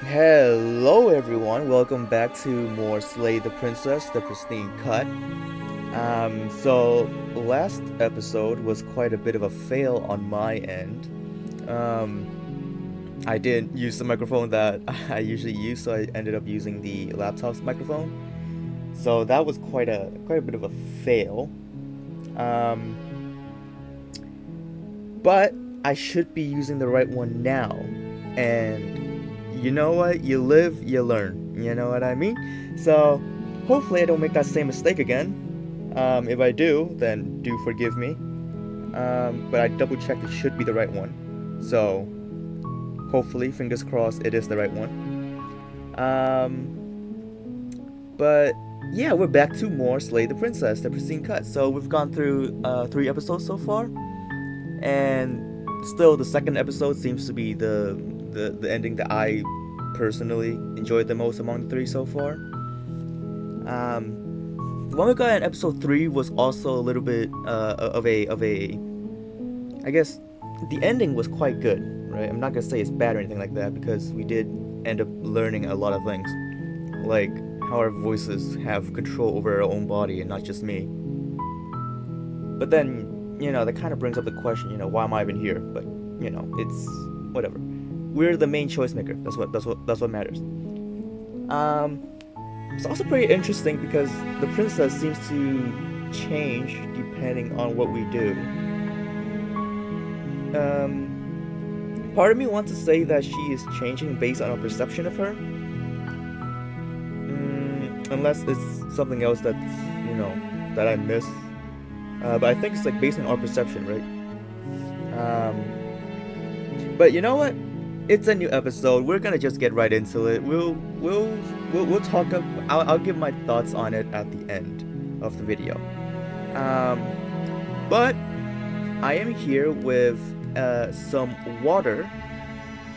Hello everyone, welcome back to more Slay the Princess, the Pristine cut. So last episode was quite a bit of a fail on my end. I didn't use the microphone that I usually use, so I ended up using the laptop's microphone. So that was quite a bit of a fail. But I should be using the right one now, and you know what? You live, you learn. You know what I mean? So, hopefully, I don't make that same mistake again. If I do, then do forgive me. But I double checked it should be the right one. So, hopefully, fingers crossed, it is the right one. But yeah, we're back to more Slay the Princess, the Pristine cut. So, we've gone through 3 episodes so far. And still, the second episode seems to be the ending that I personally enjoyed the most among the 3 so far. When we got in episode 3 was also a little bit of a I guess the ending was quite good, right? I'm not gonna say it's bad or anything like that, because we did end up learning a lot of things, like how our voices have control over our own body and not just me. But then, that kind of brings up the question, why am I even here? But it's whatever. We're the main choice maker. That's what matters. It's also pretty interesting because the princess seems to change depending on what we do. Part of me wants to say that she is changing based on our perception of her. Unless it's something else that I miss. But I think it's like based on our perception, right? But you know what? It's a new episode. We're gonna just get right into it. We'll talk. I'll give my thoughts on it at the end of the video. But I am here with some water.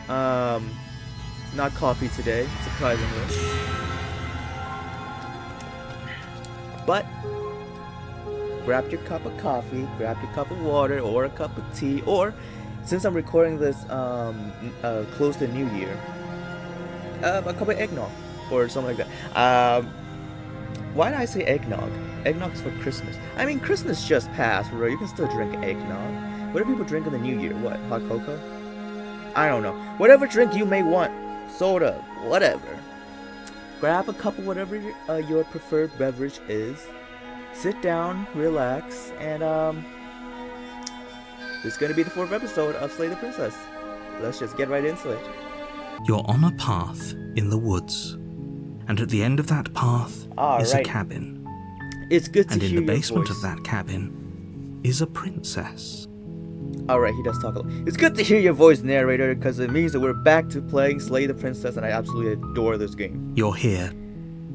Not coffee today, surprisingly. But grab your cup of coffee, grab your cup of water, or a cup of tea, or since I'm recording this close to New Year, a cup of eggnog or something like that. Why did I say eggnog? Eggnog is for Christmas. I mean, Christmas just passed, right? You can still drink eggnog. What do people drink in the New Year? What? Hot cocoa? I don't know. Whatever drink you may want, soda, whatever. Grab a cup of whatever your preferred beverage is. Sit down, relax, and this is going to be the 4th episode of Slay the Princess. Let's just get right into it. You're on a path in the woods, and at the end of that path is a cabin. It's good to hear your voice. And in the basement of that cabin is a princess. Alright, he does talk a lot. It's good to hear your voice, narrator, because it means that we're back to playing Slay the Princess, and I absolutely adore this game. You're here.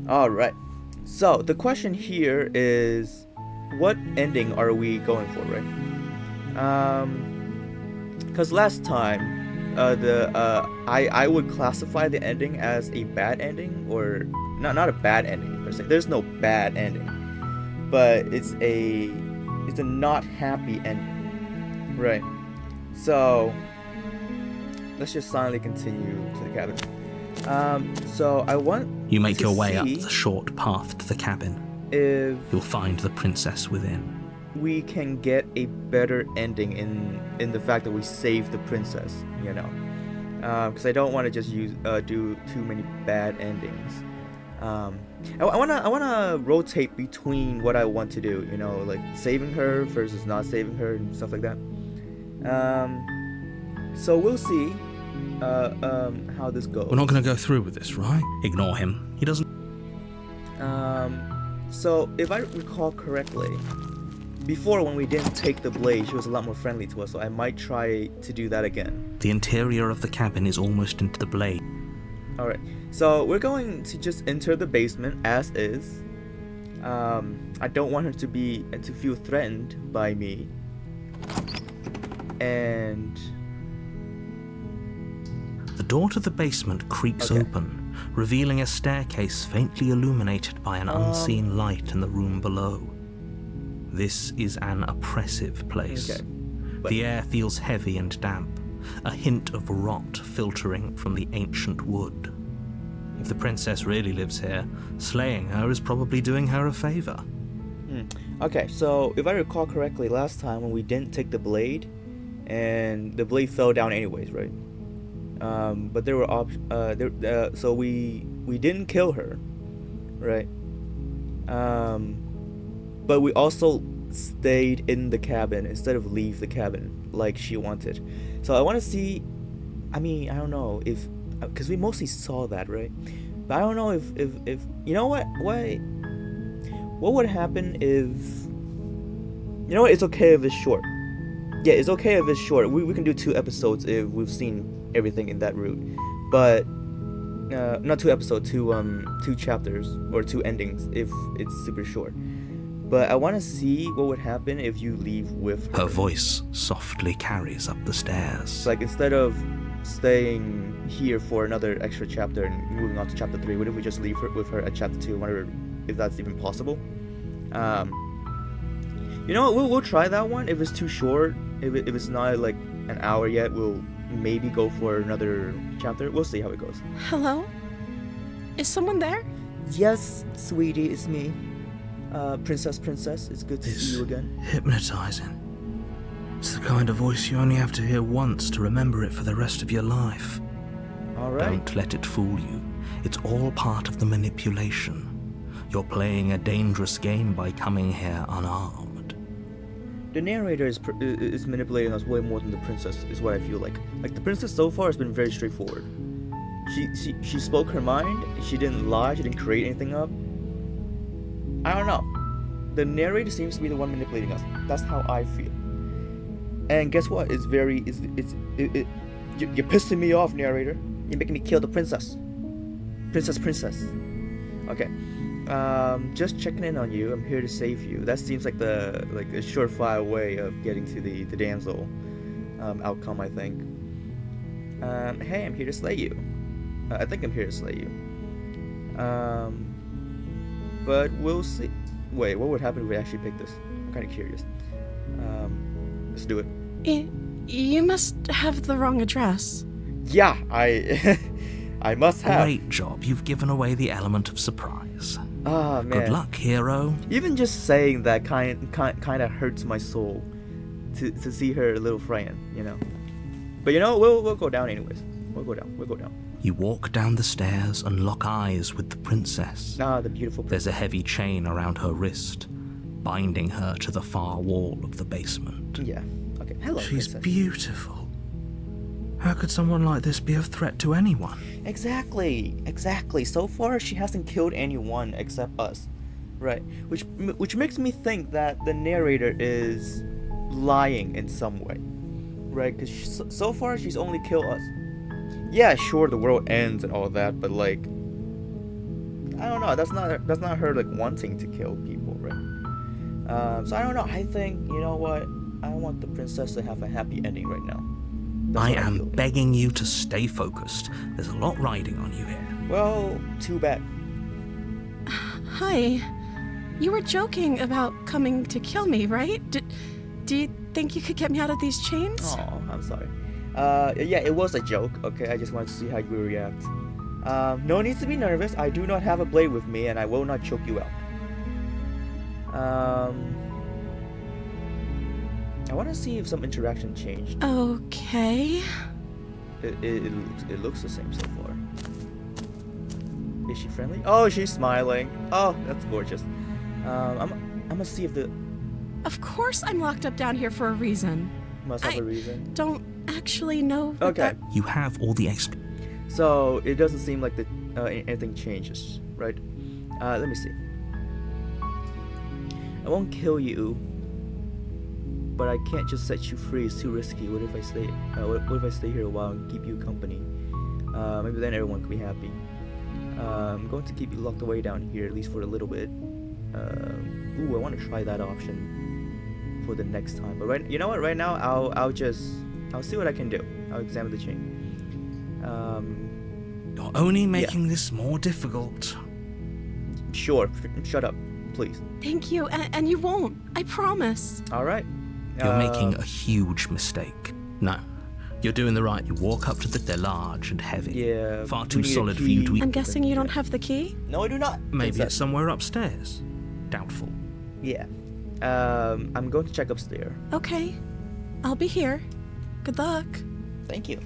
Alright. So, the question here is, what ending are we going for, right? Because last time, I would classify the ending as a bad ending, or not a bad ending per se. There's no bad ending, but it's a not happy ending, right? So let's just silently continue to the cabin. So I want you make your way up the short path to the cabin. If you'll find the princess within. We can get a better ending in the fact that we save the princess, because I don't want to just do too many bad endings. I wanna rotate between what I want to do, like saving her versus not saving her and stuff like that. So we'll see how this goes. We're not gonna go through with this, right? Ignore him. He doesn't. So if I recall correctly, before, when we didn't take the blade, she was a lot more friendly to us, so I might try to do that again. The interior of the cabin is almost into the blade. Alright, so we're going to just enter the basement as is. I don't want her to feel threatened by me. And the door to the basement creaks open, revealing a staircase faintly illuminated by an unseen light in the room below. This is an oppressive place. Okay. The air feels heavy and damp, a hint of rot filtering from the ancient wood. If the princess really lives here, slaying her is probably doing her a favor. Okay, so if I recall correctly, last time when we didn't take the blade, and the blade fell down anyways, right? But there were so we didn't kill her, right? But we also stayed in the cabin instead of leave the cabin like she wanted. So I want to see. I mean, I don't know if, because we mostly saw that, right? But I don't know if you know what would happen if, you know what, it's okay if it's short. Yeah, it's okay if it's short. We can do 2 episodes if we've seen everything in that route, but not 2 episodes, 2 chapters or 2 endings if it's super short. But I want to see what would happen if you leave with her. Her voice softly carries up the stairs. So, like, instead of staying here for another extra chapter and moving on to chapter 3, what if we just leave her with her at chapter 2? I wonder if that's even possible. You know what, we'll try that one. If it's too short, if it's not like an hour yet, we'll maybe go for another chapter. We'll see how it goes. Hello? Is someone there? Yes, sweetie, it's me. Princess, it's good to see you again. Hypnotizing. It's the kind of voice you only have to hear once to remember it for the rest of your life. Alright. Don't let it fool you. It's all part of the manipulation. You're playing a dangerous game by coming here unarmed. The narrator is manipulating us way more than the princess, is what I feel like. Like, the princess so far has been very straightforward. She spoke her mind, she didn't lie, she didn't create anything up. I don't know. The narrator seems to be the one manipulating us. That's how I feel. And guess what? You're pissing me off, narrator. You're making me kill the princess. Princess. Okay. Just checking in on you. I'm here to save you. That seems like a surefire way of getting to the damsel outcome, I think. Hey, I'm here to slay you. I think I'm here to slay you. But we'll see. Wait, what would happen if we actually pick this? I'm kind of curious. Let's do it. You must have the wrong address. Yeah, I must have. Great job. You've given away the element of surprise. Ah, man. Good luck, hero. Even just saying that kind of hurts my soul to see her a little frightened, you know. But you know, we'll go down anyways. We'll go down. You walk down the stairs and lock eyes with the princess. Ah, the beautiful princess. There's a heavy chain around her wrist, binding her to the far wall of the basement. Yeah. Okay. Hello, She's princess. beautiful. How could someone like this be a threat to anyone? Exactly. So far, she hasn't killed anyone except us, right? Which makes me think that the narrator is lying in some way, right? Because so far she's only killed us. Yeah, sure, the world ends and all that, but like, I don't know. That's not her like wanting to kill people, right? So I don't know. I think, you know what? I want the princess to have a happy ending right now. That's I what am feel. begging you to stay focused. There's a lot riding on you here. Well, too bad. Hi. You were joking about coming to kill me, right? Do you think you could get me out of these chains? Oh, I'm sorry. Yeah, it was a joke, okay? I just wanted to see how you would react. No need to be nervous. I do not have a blade with me, and I will not choke you out. I want to see if some interaction changed. Okay. It looks the same so far. Is she friendly? Oh, she's smiling. Oh, that's gorgeous. I'm gonna see if the... Of course I'm locked up down here for a reason. Must have a reason. Don't actually know what Okay. that... You have all the So, it doesn't seem like anything changes, right? Let me see. I won't kill you, but I can't just set you free. It's too risky. What if I stay? What if I stay here a while and keep you company? Maybe then everyone can be happy. I'm going to keep you locked away down here, at least for a little bit. Ooh, I want to try that option for the next time. But you know what? Right now, I'll see what I can do. I'll examine the chain. You're only making this more difficult. Sure. Shut up, please. Thank you, and you won't. I promise. All right. You're making a huge mistake. No, You're doing the right. You walk up to the... They're large and heavy. Yeah. Far we too need a solid for you to key. eat. I'm guessing you don't have the key? No, I do not. Maybe it's somewhere upstairs. Doubtful. Yeah. I'm going to check upstairs. Okay. I'll be here. Good luck. Thank you.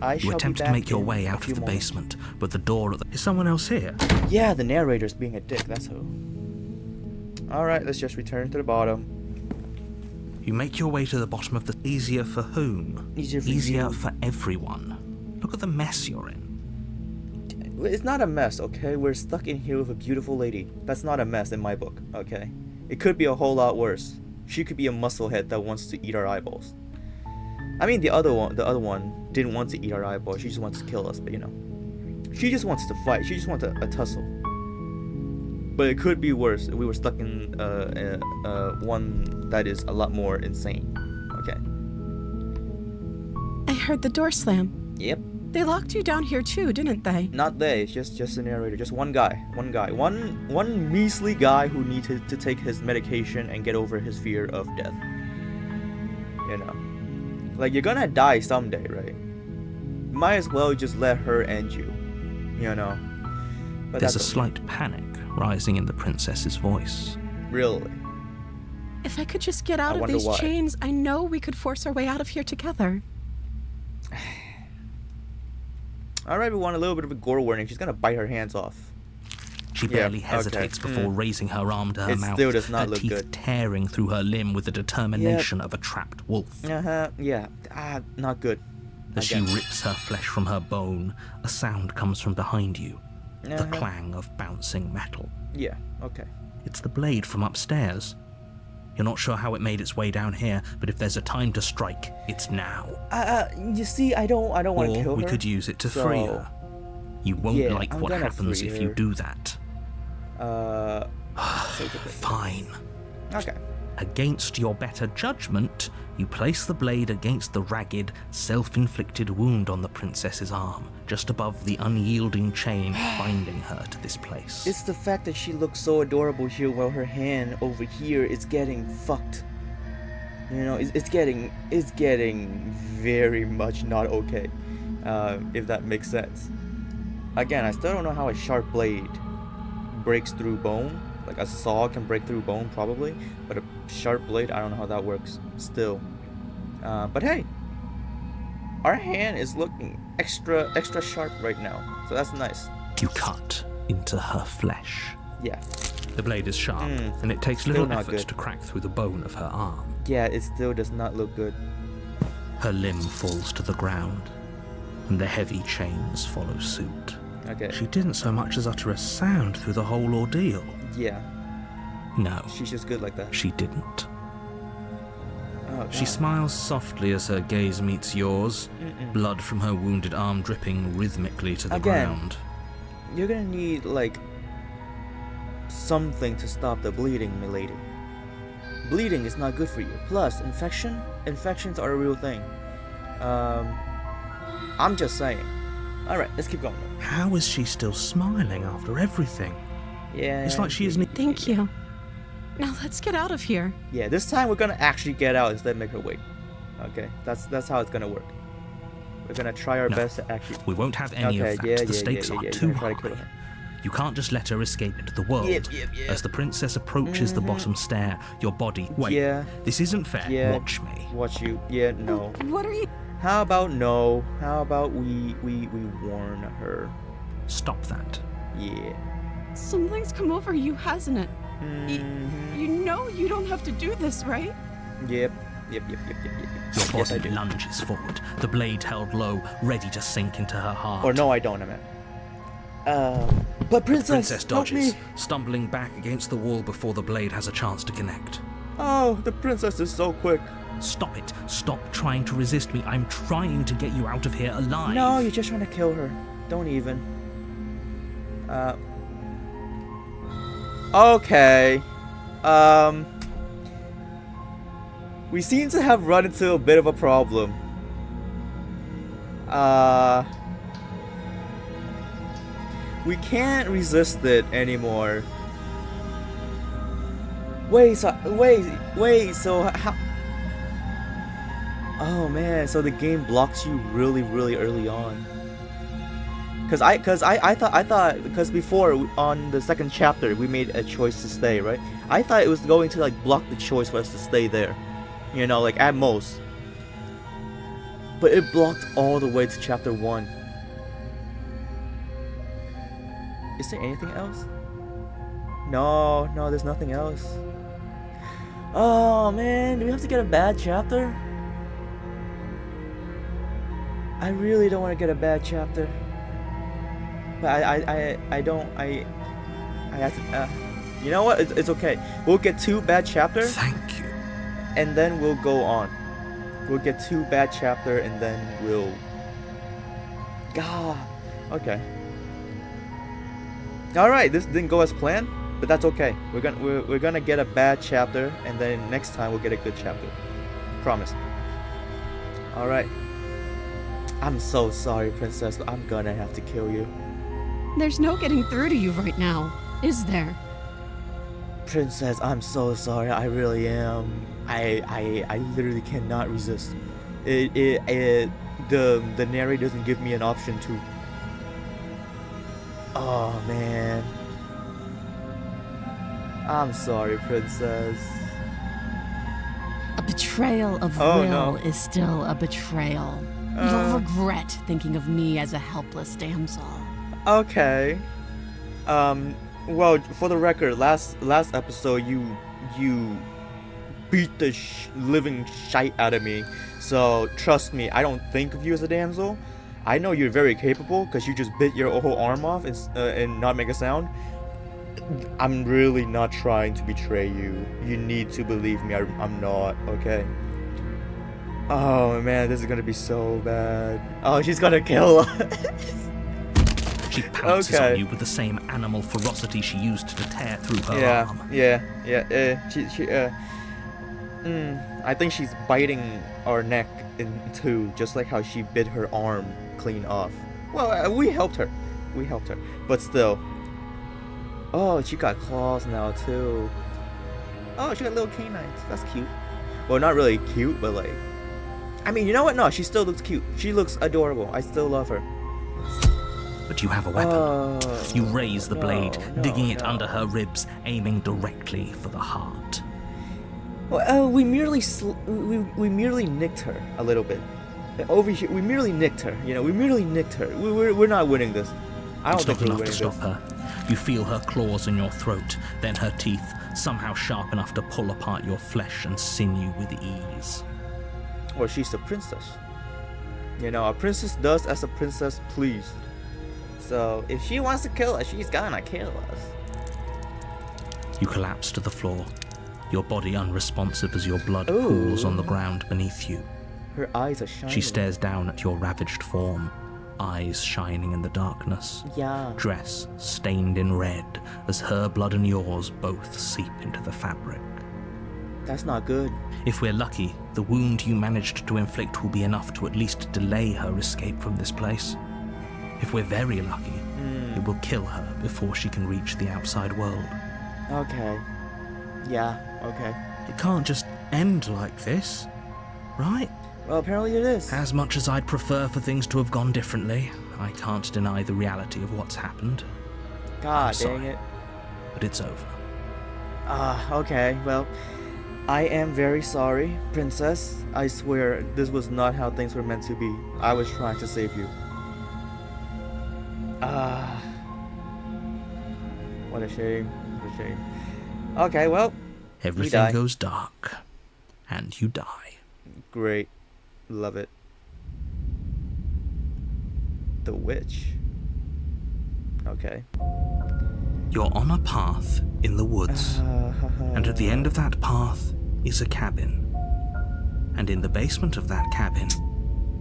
I shall You attempt be to back make your in way a out of few the moments. basement, but the door at the... Is someone else here? Yeah, the narrator's being a dick, that's who. Alright, let's just return to the bottom. You make your way to the bottom of the... Easier for whom? Easier for you. Everyone. Look at the mess you're in. It's not a mess, okay? We're stuck in here with a beautiful lady. That's not a mess in my book, okay? It could be a whole lot worse. She could be a musclehead that wants to eat our eyeballs. I mean, the other one didn't want to eat our eyeballs. She just wants to kill us, but you know. She just wants to fight. She just wants a tussle. But it could be worse if we were stuck in one that is a lot more insane. Okay. I heard the door slam. Yep. They locked you down here too, didn't they? Not they. It's just a narrator. Just one guy. One measly guy who needed to take his medication and get over his fear of death. You know. Like, you're gonna die someday, right? Might as well just let her end you. You know. But There's a that's slight panic rising in the princess's voice. really. If I could just get out I of wonder these why. chains, I know we could force our way out of here together. Alright, we want a little bit of a gore warning. She's gonna bite her hands off. She Yeah, barely hesitates okay. before raising her arm to her It mouth, still does not her look teeth good. tearing through her limb with the determination of a trapped wolf. Yeah. Not good. As she Again. rips her flesh from her bone, a sound comes from behind you, the clang of bouncing metal. Yeah, okay. It's the blade from upstairs. You're not sure how it made its way down here, but if there's a time to strike, it's now. You see, I don't want to Or kill her. we could use it to free so- her. You won't Yeah, like I'm what gonna happens free if you her. do that. Fine. Okay. Against your better judgment, you place the blade against the ragged, self-inflicted wound on the princess's arm, just above the unyielding chain binding her to this place. It's the fact that she looks so adorable here while her hand over here is getting fucked. You know, it's getting very much not okay. If that makes sense. Again, I still don't know how a sharp blade breaks through bone. Like a saw can break through bone probably, but a sharp blade, I don't know how that works still. But hey, our hand is looking extra sharp right now, so that's nice. You cut into her flesh. Yeah, The blade is sharp, and it takes Still little not effort good. to crack through the bone of her arm. yeah, it still does not look good. Her limb falls to the ground, and the heavy chains follow suit. Okay, She didn't so much as utter a sound through the whole ordeal. yeah, No, she's just good like that. she didn't. Oh, She God. smiles softly as her gaze meets yours, blood from her wounded arm dripping rhythmically to the Again. ground. You're gonna need like something to stop the bleeding, milady. Bleeding is not good for you. Plus, infections are a real thing. I'm just saying. Alright, let's keep going. How is she still smiling after everything? Yeah. It's like she isn't... Thank you. Now let's get out of here. Yeah, this time we're gonna actually get out instead of make her wait. Okay, that's how it's gonna work. We're gonna try our No. best to actually. We won't have any Okay, of that. yeah, The yeah, stakes yeah, are yeah, too you're gonna try high. to kill her. You can't just let her escape into the world. Yep. As the princess approaches the bottom stair, your body... Wait, Yeah. this isn't fair. Yeah. Watch me. Watch you. Yeah, no. What are you? How about no? How about we warn her? Stop that. Yeah. Something's come over you, hasn't it? Mhm. You know you don't have to do this, right? Yep. Your Yes, I body do. lunges forward, the blade held low, ready to sink into her heart. Or no, I don't, I meant. But The princess help dodges, me. stumbling back against the wall before the blade has a chance to connect. Oh, the princess is so quick. Stop it. Stop trying to resist me. I'm trying to get you out of here alive. No, you're just trying to kill her. Don't even. Okay. We seem to have run into a bit of a problem. We can't resist it anymore. Wait, so how... Oh man, so the game blocks you really, really early on. I thought because before on the second chapter we made a choice to stay, right? I thought it was going to like block the choice for us to stay there, you know, like at most. But it blocked all the way to chapter 1. Is there anything else? No, there's nothing else. Oh man, do we have to get a bad chapter? I really don't want to get a bad chapter. But I have to, you know what? It's okay. We'll get 2 bad chapters. Thank you. And then we'll go on. We'll get 2 bad chapter and then we'll... God. Okay. Alright, this didn't go as planned, but that's okay. We're gonna get a bad chapter and then next time we'll get a good chapter. Promise. Alright. I'm so sorry, Princess, but I'm gonna have to kill you. There's no getting through to you right now, is there? Princess, I'm so sorry. I really am. I literally cannot resist. The narrator doesn't give me an option to. Oh man. I'm sorry, Princess. A betrayal of will is still a betrayal. You'll regret thinking of me as a helpless damsel. Okay. Well, for the record, last episode you beat the living shite out of me. So trust me, I don't think of you as a damsel. I know you're very capable because you just bit your whole arm off and not make a sound. I'm really not trying to betray you. You need to believe me. I'm not. Okay. Oh man, this is gonna be so bad. Oh, she's gonna kill us. She pounces on you with the same animal ferocity she used to tear through her arm. I think she's biting our neck in 2, just like how she bit her arm clean off. Well, we helped her. But still. Oh, she got claws now too. Oh, she got little canines. That's cute. Well, not really cute, but like... I mean, you know what? No, she still looks cute. She looks adorable. I still love her. But you have a weapon. You raise the blade, digging it under her ribs, aiming directly for the heart. Well, we merely nicked her a little bit. Over here, we merely nicked her. You know, we merely nicked her. We're not winning this. I don't think we're winning this. It's not enough to stop her. You feel her claws in your throat, then her teeth, somehow sharp enough to pull apart your flesh and sinew with ease. Well, she's a princess. You know, a princess does as a princess pleased. So, if she wants to kill us, she's gonna kill us. You collapse to the floor, your body unresponsive as your blood pools on the ground beneath you. Her eyes are shining. She stares down at your ravaged form, eyes shining in the darkness. Yeah. Dress stained in red as her blood and yours both seep into the fabric. That's not good. If we're lucky, the wound you managed to inflict will be enough to at least delay her escape from this place. If we're very lucky, it will kill her before she can reach the outside world. Okay. Yeah, okay. It can't just end like this, right? Well, apparently it is. As much as I'd prefer for things to have gone differently, I can't deny the reality of what's happened. God dang it. But it's over. Okay, well, I am very sorry, Princess. I swear, this was not how things were meant to be. I was trying to save you. What a shame. What a shame. Okay, well, everything goes dark, and you die. Great. Love it. The witch. Okay. You're on a path in the woods, and at the end of that path is a cabin. And in the basement of that cabin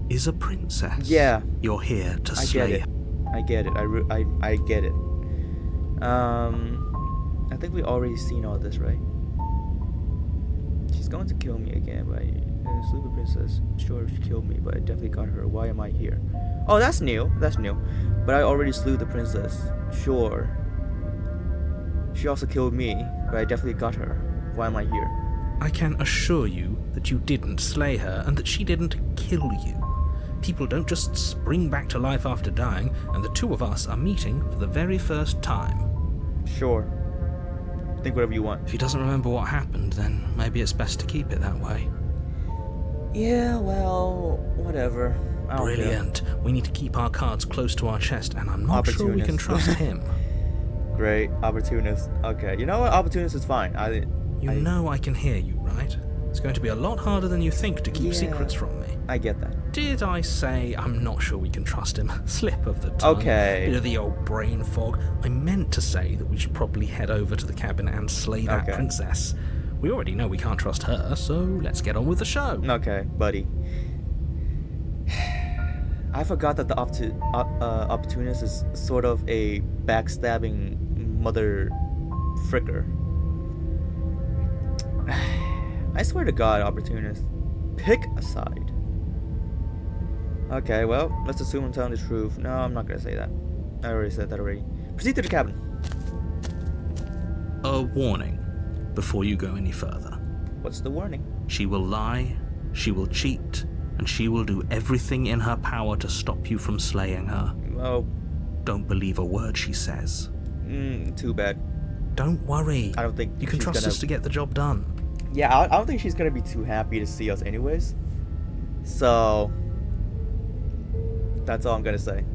is a princess. Yeah. You're here to slay her. I get it. I get it. I think we already seen all this, right? She's going to kill me again, but I slew the princess. Sure, she killed me, but I definitely got her. Why am I here? Oh, that's new. That's new. But I already slew the princess. Sure. She also killed me, but I definitely got her. Why am I here? I can assure you that you didn't slay her and that she didn't kill you. People don't just spring back to life after dying, and the two of us are meeting for the very first time. Sure. Think whatever you want. If he doesn't remember what happened, then maybe it's best to keep it that way. Yeah, well, whatever. I don't care. Brilliant. We need to keep our cards close to our chest, and I'm not sure we can trust him. Great. Opportunist. Okay. You know what? Opportunist is fine. You know I can hear you, right? It's going to be a lot harder than you think to keep secrets from me. I get that. Did I say I'm not sure we can trust him? Slip of the tongue. Okay. Bit of the old brain fog. I meant to say that we should probably head over to the cabin and slay that princess. We already know we can't trust her, so let's get on with the show. Okay, buddy. I forgot that the opportunist is sort of a backstabbing mother fricker. I swear to God, opportunist. Pick a side. Okay, well, let's assume I'm telling the truth. No, I'm not gonna say that. I already said that already. Proceed to the cabin. A warning before you go any further. What's the warning? She will lie, she will cheat, and she will do everything in her power to stop you from slaying her. Well, don't believe a word she says. Too bad. Don't worry. I don't think you can trust us to get the job done. Yeah, I don't think she's gonna be too happy to see us anyways. So that's all I'm gonna say.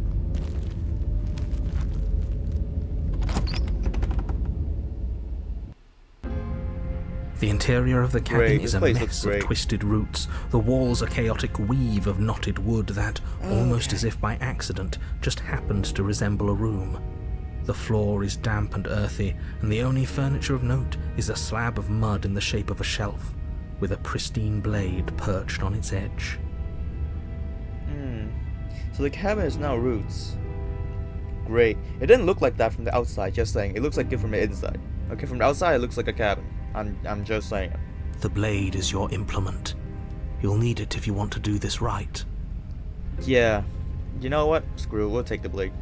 The interior of the cabin is a place mess of twisted roots. The walls a chaotic weave of knotted wood that, almost as if by accident, just happened to resemble a room. The floor is damp and earthy, and the only furniture of note is a slab of mud in the shape of a shelf, with a pristine blade perched on its edge. So the cabin is now roots. Great. It didn't look like that from the outside, just saying. It looks like it from the inside. Okay, from the outside it looks like a cabin. I'm just saying. The blade is your implement. You'll need it if you want to do this right. Yeah. You know what? Screw it, we'll take the blade.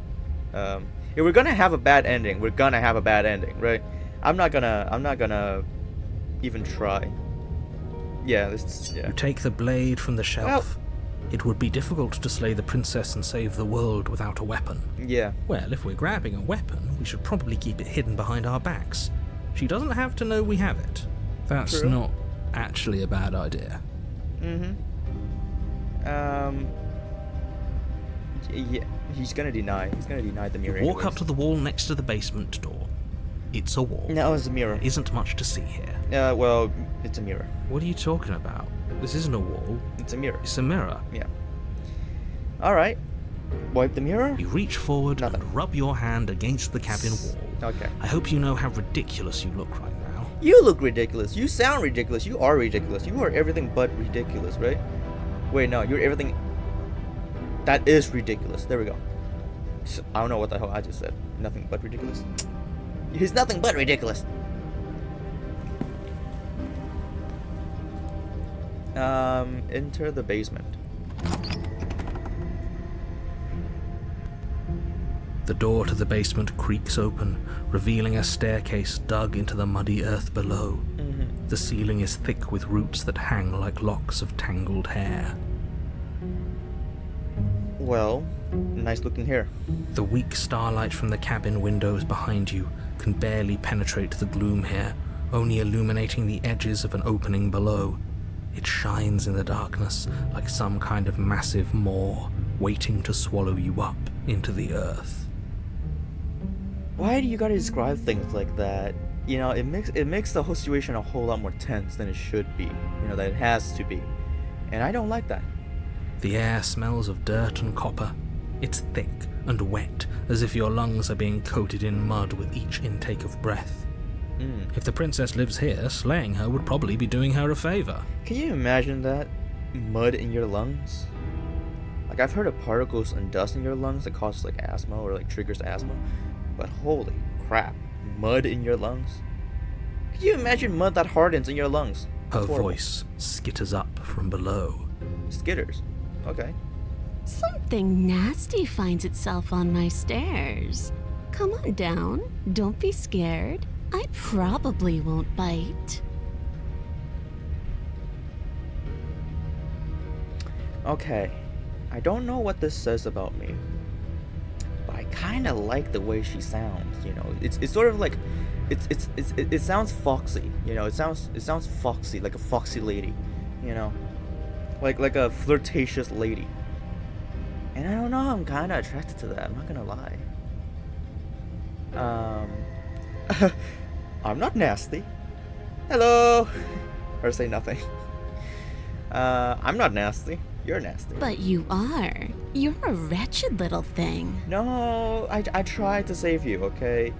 If we're gonna have a bad ending, we're gonna have a bad ending, right? I'm not gonna even try. Yeah, You take the blade from the shelf. It would be difficult to slay the princess and save the world without a weapon. Yeah. Well, if we're grabbing a weapon, we should probably keep it hidden behind our backs. She doesn't have to know we have it. That's True. not actually a bad idea. Yeah, he's gonna deny the mirror. Walk up to the wall next to the basement door. It's a wall. No, it's a mirror. There isn't much to see here. Well, it's a mirror. What are you talking about? This isn't a wall. It's a mirror. It's a mirror. Yeah. Alright. Wipe the mirror. You reach forward Nothing. and rub your hand against the cabin wall. Okay. I hope you know how ridiculous you look right now. You look ridiculous. You sound ridiculous. You are ridiculous. You are everything but ridiculous, right? Wait, no. You're everything that is ridiculous. There we go. I don't know what the hell I just said. Nothing but ridiculous. He's nothing but ridiculous. Enter the basement. The door to the basement creaks open, revealing a staircase dug into the muddy earth below. The ceiling is thick with roots that hang like locks of tangled hair. Well, nice looking hair. The weak starlight from the cabin windows behind you can barely penetrate the gloom here, only illuminating the edges of an opening below. It shines in the darkness like some kind of massive maw waiting to swallow you up into the earth. Why do you gotta describe things like that? You know, it makes the whole situation a whole lot more tense than it should be. You know, that it has to be. And I don't like that. The air smells of dirt and copper. It's thick and wet, as if your lungs are being coated in mud with each intake of breath. If the princess lives here, slaying her would probably be doing her a favor. Can you imagine that? Mud in your lungs? Like, I've heard of particles and dust in your lungs that causes like asthma or like triggers asthma. But holy crap, mud in your lungs? Can you imagine mud that hardens in your lungs? Her That's horrible. voice skitters up from below. Skitters. Okay. Something nasty finds itself on my stairs. Come on down. Don't be scared. I probably won't bite. Okay, I don't know what this says about me, but I kind of like the way she sounds. You know, it's sort of like, it sounds foxy. You know, it sounds foxy, like a foxy lady. You know, like a flirtatious lady. And I don't know, I'm kind of attracted to that. I'm not gonna lie. I'm not nasty. Hello. Or say nothing. I'm not nasty. You're nasty. But you are. You're a wretched little thing. No, I tried to save you, okay?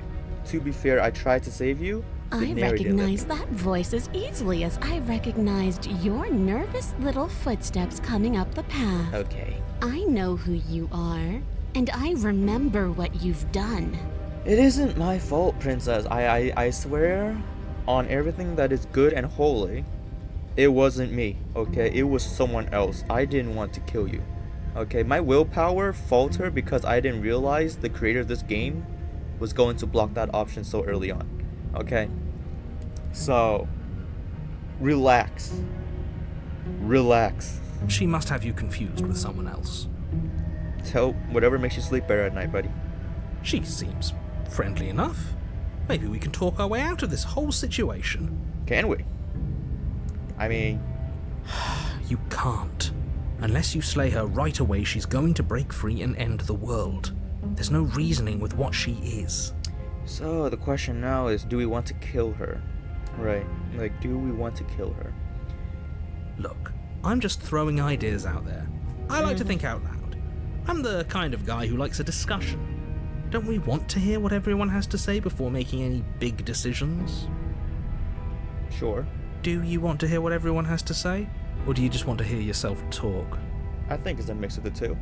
To be fair, I tried to save you. I recognize that voice as easily as I recognized your nervous little footsteps coming up the path. Okay. I know who you are, and I remember what you've done. It isn't my fault, princess. I swear on everything that is good and holy, it wasn't me, okay? It was someone else. I didn't want to kill you, okay? My willpower faltered because I didn't realize the creator of this game was going to block that option so early on, okay? So, relax. Relax. She must have you confused with someone else. Tell whatever makes you sleep better at night, buddy. She seems friendly enough. Maybe we can talk our way out of this whole situation. Can we? I mean... You can't. Unless you slay her right away, she's going to break free and end the world. There's no reasoning with what she is. So, the question now is, do we want to kill her? Right. Like, do we want to kill her? Look, I'm just throwing ideas out there. I like to think out loud. I'm the kind of guy who likes a discussion. Don't we want to hear what everyone has to say before making any big decisions? Sure. Do you want to hear what everyone has to say? Or do you just want to hear yourself talk? I think it's a mix of the two.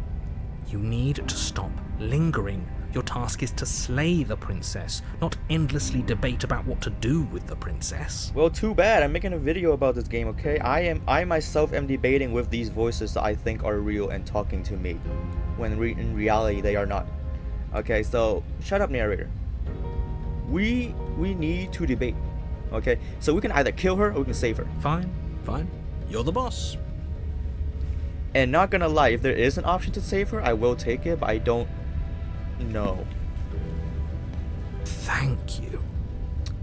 You need to stop lingering. Your task is to slay the princess, not endlessly debate about what to do with the princess. Well, too bad. I'm making a video about this game, okay? I myself am debating with these voices that I think are real and talking to me, when in reality they are not. Okay, so shut up, narrator. We need to debate. Okay, so we can either kill her or we can save her. Fine. You're the boss. And not gonna lie, if there is an option to save her, I will take it, but I don't know. Thank you.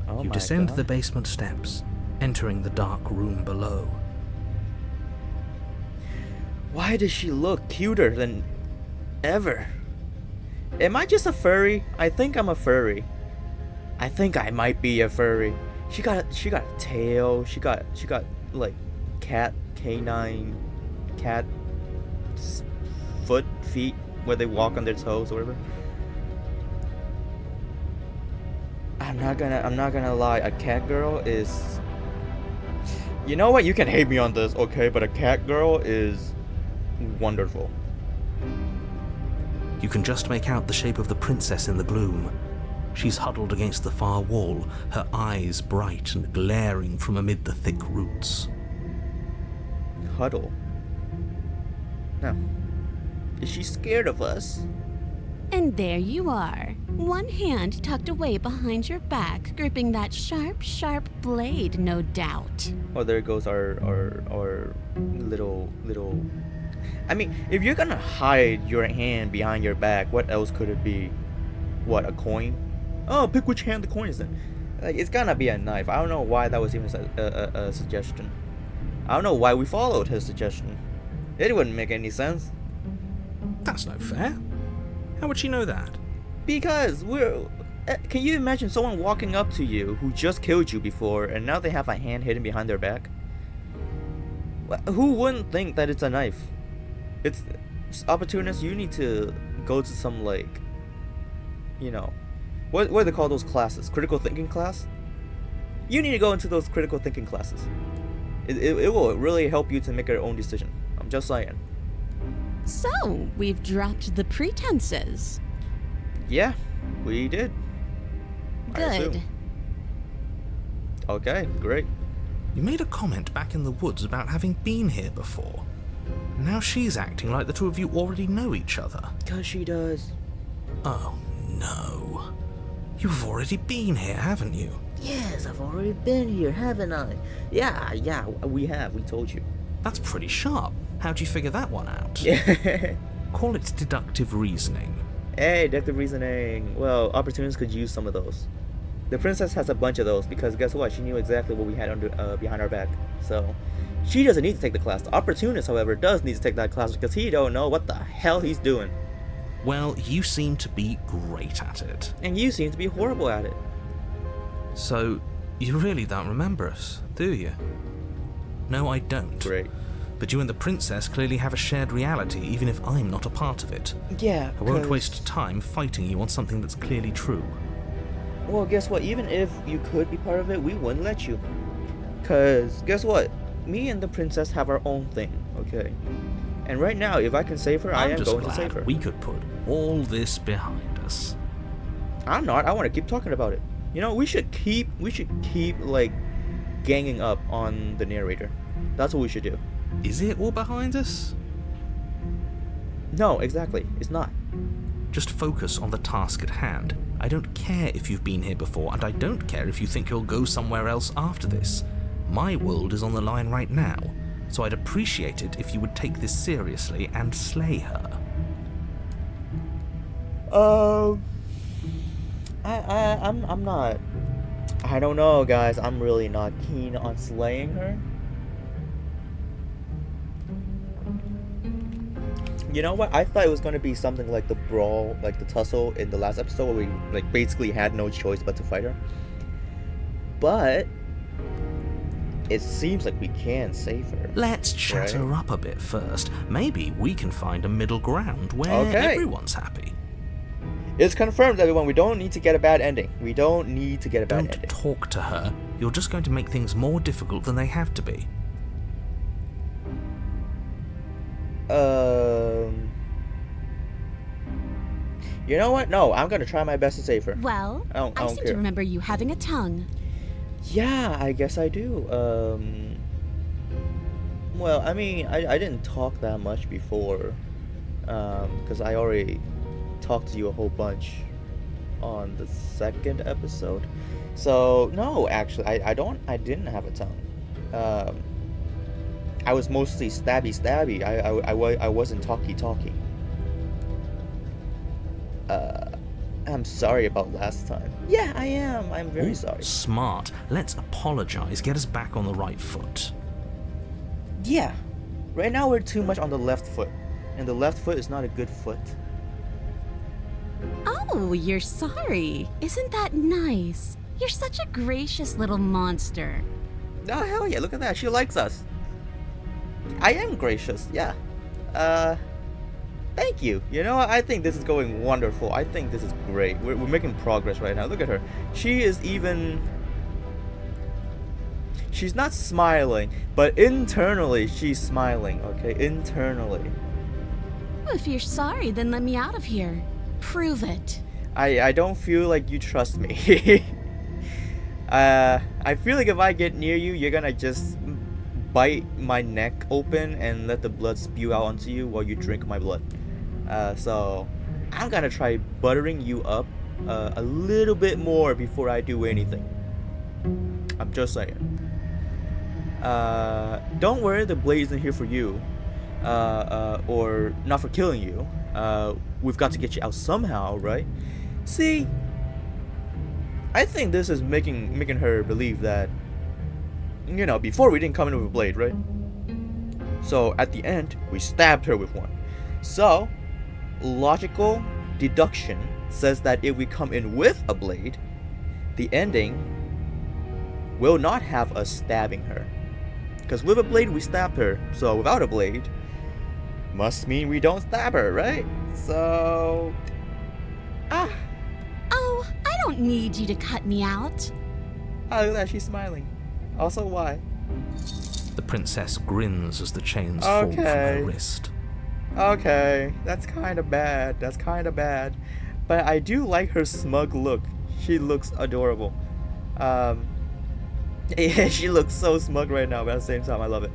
Oh You my descend God. the basement steps, entering the dark room below. Why does she look cuter than ever? Am I just a furry? I think I'm a furry. I think I might be a furry. She got a tail. She got like canine cat feet where they walk on their toes or whatever. I'm not gonna lie, a cat girl is, you know what, you can hate me on this, okay, but a cat girl is wonderful. You can just make out the shape of the princess in the gloom. She's huddled against the far wall, her eyes bright and glaring from amid the thick roots. Huddle. No. Is she scared of us? And there you are, one hand tucked away behind your back, gripping that sharp, sharp blade, no doubt. Oh, there goes our little. I mean, if you're gonna hide your hand behind your back, what else could it be? What, a coin? Oh, pick which hand the coin is in. Like, it's gonna be a knife. I don't know why that was even a suggestion. I don't know why we followed his suggestion. It wouldn't make any sense. That's no fair. How would she know that? Because can you imagine someone walking up to you who just killed you before and now they have a hand hidden behind their back? Who wouldn't think that it's a knife? It's opportunist. You need to go to some, like, you know, what do they call those classes? Critical thinking class? You need to go into those critical thinking classes. It will really help you to make your own decision. I'm just saying. So, we've dropped the pretenses. Yeah, we did. I Good. assume. Okay, great. You made a comment back in the woods about having been here before. Now she's acting like the two of you already know each other. 'Cause she does. Oh, no. You've already been here, haven't you? Yes, I've already been here, haven't I? Yeah, we have. We told you. That's pretty sharp. How'd you figure that one out? Yeah. Call it deductive reasoning. Hey, deductive reasoning. Well, opportunists could use some of those. The princess has a bunch of those because guess what? She knew exactly what we had under behind our back. So she doesn't need to take the class. The opportunist, however, does need to take that class because he don't know what the hell he's doing. Well, you seem to be great at it. And you seem to be horrible at it. So, you really don't remember us, do you? No, I don't. Great. But you and the princess clearly have a shared reality, even if I'm not a part of it. Yeah. I won't waste time fighting you on something that's clearly true. Well, guess what? Even if you could be part of it, we wouldn't let you. Cause guess what? Me and the princess have our own thing, okay? And right now, if I can save her, I am going to save her. We could put all this behind us. I'm not. I want to keep talking about it. You know, we should keep like ganging up on the narrator. That's what we should do. Is it all behind us? No, exactly. It's not. Just focus on the task at hand. I don't care if you've been here before, and I don't care if you think you'll go somewhere else after this. My world is on the line right now, so I'd appreciate it if you would take this seriously and slay her. I'm not. I don't know, guys. I'm really not keen on slaying her. You know what? I thought it was gonna be something like the brawl, like the tussle in the last episode, where we like basically had no choice but to fight her. But it seems like we can save her. Let's chat her up a bit first. Maybe we can find a middle ground where everyone's happy. It's confirmed, everyone. We don't need to get a bad ending. We don't need to get a bad ending. Don't talk to her. You're just going to make things more difficult than they have to be. You know what? No, I'm gonna try my best to save her. Well, I seem to remember you having a tongue. Yeah, I guess I do. Well, I mean, I didn't talk that much before, because I already talked to you a whole bunch on the second episode. So no, actually, I didn't have a tongue. I was mostly stabby. I wasn't talky. I'm sorry about last time. Yeah, I am. I'm very sorry. Smart. Let's apologize. Get us back on the right foot. Yeah. Right now we're too much on the left foot. And the left foot is not a good foot. Oh, you're sorry. Isn't that nice? You're such a gracious little monster. Oh, hell yeah. Look at that. She likes us. I am gracious. Yeah. Thank you. You know, I think this is going wonderful. I think this is great. We're making progress right now. Look at her. She is even... She's not smiling, but internally she's smiling, okay? Internally. If you're sorry, then let me out of here. Prove it. I don't feel like you trust me. I feel like if I get near you, you're gonna just bite my neck open and let the blood spew out onto you while you drink my blood. So I'm gonna try buttering you up a little bit more before I do anything. I'm just saying. Don't worry, the blade isn't here for you, or not for killing you. We've got to get you out somehow, right? See, I think this is making her believe that, you know, before we didn't come in with a blade, right? So at the end, we stabbed her with one. So logical deduction says that if we come in with a blade, the ending will not have us stabbing her. Because with a blade, we stabbed her. So without a blade, must mean we don't stab her, right? So... Oh, I don't need you to cut me out. Oh, look at that, she's smiling. Also, why? The princess grins as the chains fall from her wrist. Okay, that's kind of bad. But I do like her smug look. She looks adorable. Yeah, she looks so smug right now, but at the same time, I love it.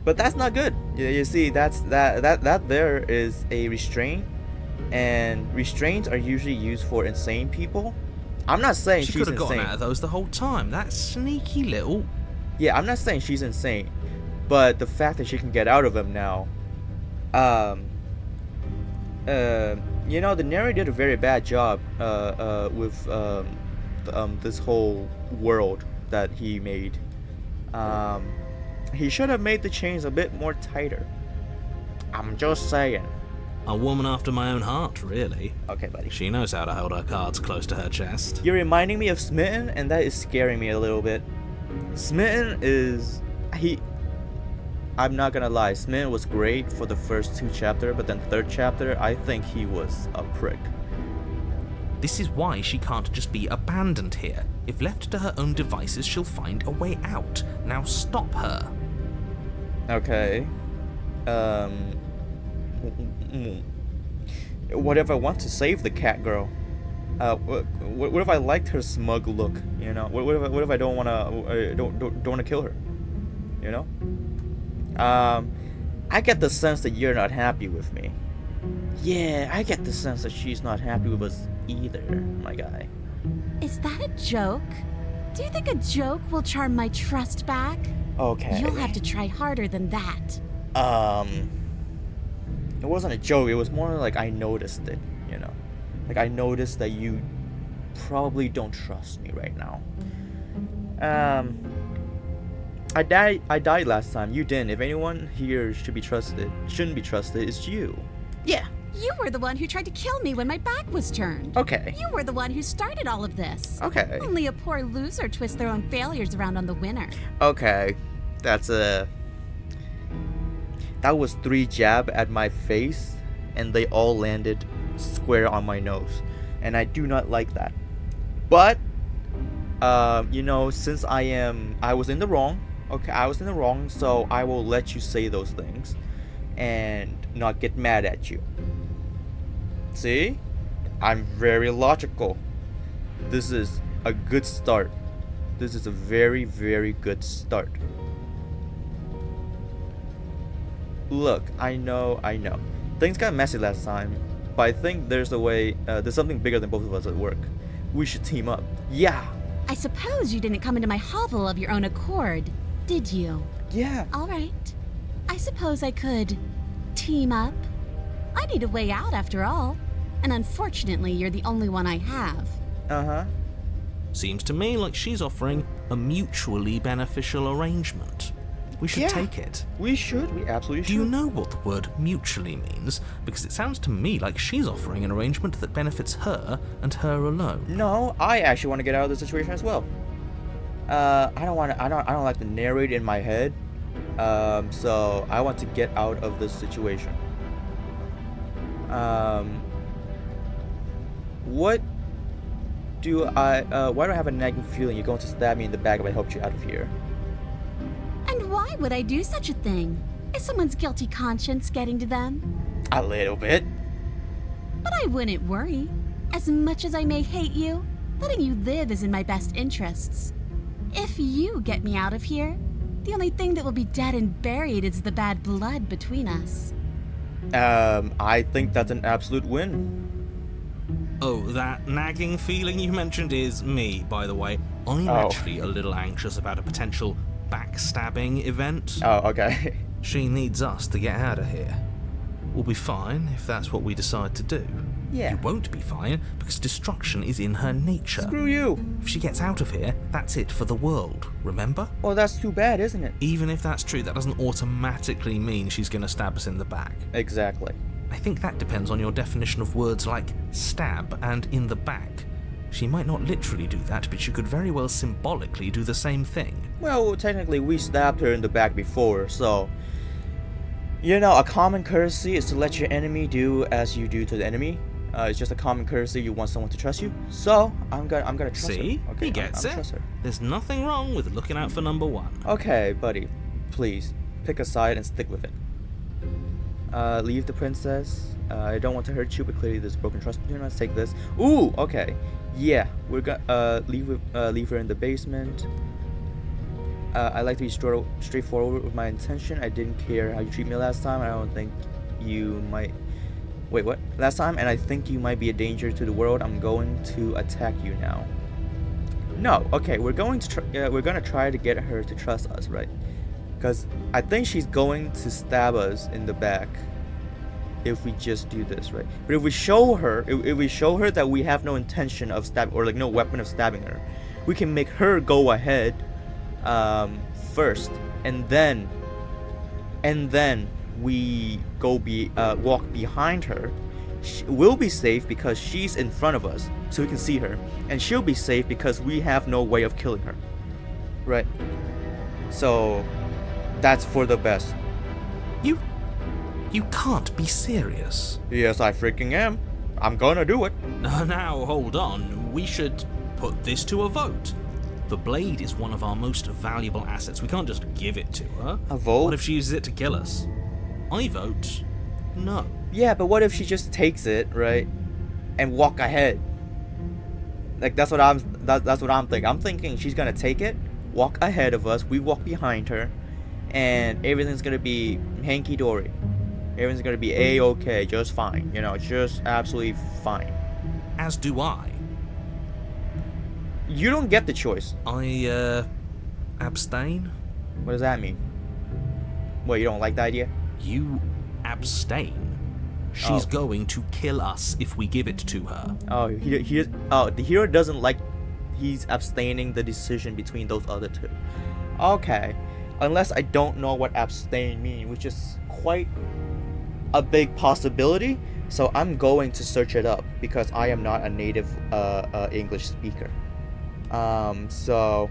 But that's not good. You see, that there is a restraint, and restraints are usually used for insane people. I'm not saying She she's could have insane. gotten out of those the whole time. That sneaky little... Yeah, I'm not saying she's insane, but the fact that she can get out of him now, um, you know, the narrator did a very bad job with this whole world that he made. He should have made the chains a bit more tighter. I'm just saying. A woman after my own heart, really. Okay, buddy. She knows how to hold her cards close to her chest. You're reminding me of Smitten, and that is scaring me a little bit. Smitten is... I'm not gonna lie, Smitten was great for the first 2 chapters, but then 3rd chapter, I think he was a prick. This is why she can't just be abandoned here. If left to her own devices, she'll find a way out. Now stop her. Okay. What if I want to save the cat girl? What if I liked her smug look? You know, what if I don't wanna kill her? You know. I get the sense that you're not happy with me. Yeah, I get the sense that she's not happy with us either, my guy. Is that a joke? Do you think a joke will charm my trust back? Okay. You'll have to try harder than that. It wasn't a joke, it was more like I noticed it, you know. Like I noticed that you probably don't trust me right now. I died last time, you didn't. If anyone here shouldn't be trusted, it's you. Yeah. You were the one who tried to kill me when my back was turned. Okay. You were the one who started all of this. Okay. Only a poor loser twists their own failures around on the winner. Okay. That was 3 jabs at my face, and they all landed square on my nose. And I do not like that. But, you know, since I was in the wrong, okay, I was in the wrong, so I will let you say those things and not get mad at you. See? I'm very logical. This is a good start. This is a very, very good start. Look, I know. Things got messy last time, but I think there's a way, there's something bigger than both of us at work. We should team up. Yeah. I suppose you didn't come into my hovel of your own accord, did you? Yeah. All right. I suppose I could team up. I need a way out after all, and unfortunately you're the only one I have. Uh-huh. Seems to me like she's offering a mutually beneficial arrangement. We should take it. We should. We absolutely should. Do you know what the word mutually means? Because it sounds to me like she's offering an arrangement that benefits her and her alone. No, I actually want to get out of the situation as well. I don't like the narrate in my head. So I want to get out of this situation. Why do I have a nagging feeling you're going to stab me in the back if I helped you out of here? And why would I do such a thing? Is someone's guilty conscience getting to them? A little bit. But I wouldn't worry. As much as I may hate you, letting you live is in my best interests. If you get me out of here, the only thing that will be dead and buried is the bad blood between us. I think that's an absolute win. Oh, that nagging feeling you mentioned is me, by the way. I'm actually a little anxious about a potential backstabbing event. Oh, okay. She needs us to get out of here. We'll be fine if that's what we decide to do. Yeah. You won't be fine because destruction is in her nature. Screw you. If she gets out of here, that's it for the world, remember? Well, that's too bad, isn't it? Even if that's true, that doesn't automatically mean she's gonna stab us in the back. Exactly. I think that depends on your definition of words like stab and in the back. She might not literally do that, but she could very well symbolically do the same thing. Well, technically, we stabbed her in the back before, so... You know, a common courtesy is to let your enemy do as you do to the enemy. It's just a common courtesy. You want someone to trust you, so I'm gonna trust her. See? Okay, He gets I'm it. trust her. There's nothing wrong with looking out for number one. Okay, buddy, please pick a side and stick with it. Leave the princess. I don't want to hurt you, but clearly there's broken trust between us. Take this. Ooh, okay. Yeah, we're gonna leave her in the basement. I like to be straightforward with my intention. I didn't care how you treat me last time. I don't think you might. Wait, what? Last time, and I think you might be a danger to the world. I'm going to attack you now. No, okay, we're gonna try to get her to trust us, right? Because I think she's going to stab us in the back if we just do this, right? But if we show her, that we have no intention of stabbing, or like no weapon of stabbing her, we can make her go ahead first, and then we walk behind her. We'll be safe because she's in front of us, so we can see her, and she'll be safe because we have no way of killing her, right? So that's for the best. You can't be serious. Yes, I freaking am. I'm gonna do it. Now, hold on. We should put this to a vote. The blade is one of our most valuable assets. We can't just give it to her. A vote? What if she uses it to kill us? I vote no. Yeah, but what if she just takes it, right, and walk ahead? Like that's what I'm thinking. I'm thinking she's gonna take it, walk ahead of us, we walk behind her, and everything's gonna be hanky dory. Everything's gonna be a-okay, just fine. You know, just absolutely fine. As do I. You don't get the choice. I abstain. What does that mean? What, you don't like the idea? You abstain. She's going to kill us if we give it to her. The hero doesn't like. He's abstaining the decision between those other two. Okay, unless I don't know what abstain means, which is quite a big possibility. So I'm going to search it up because I am not a native English speaker. So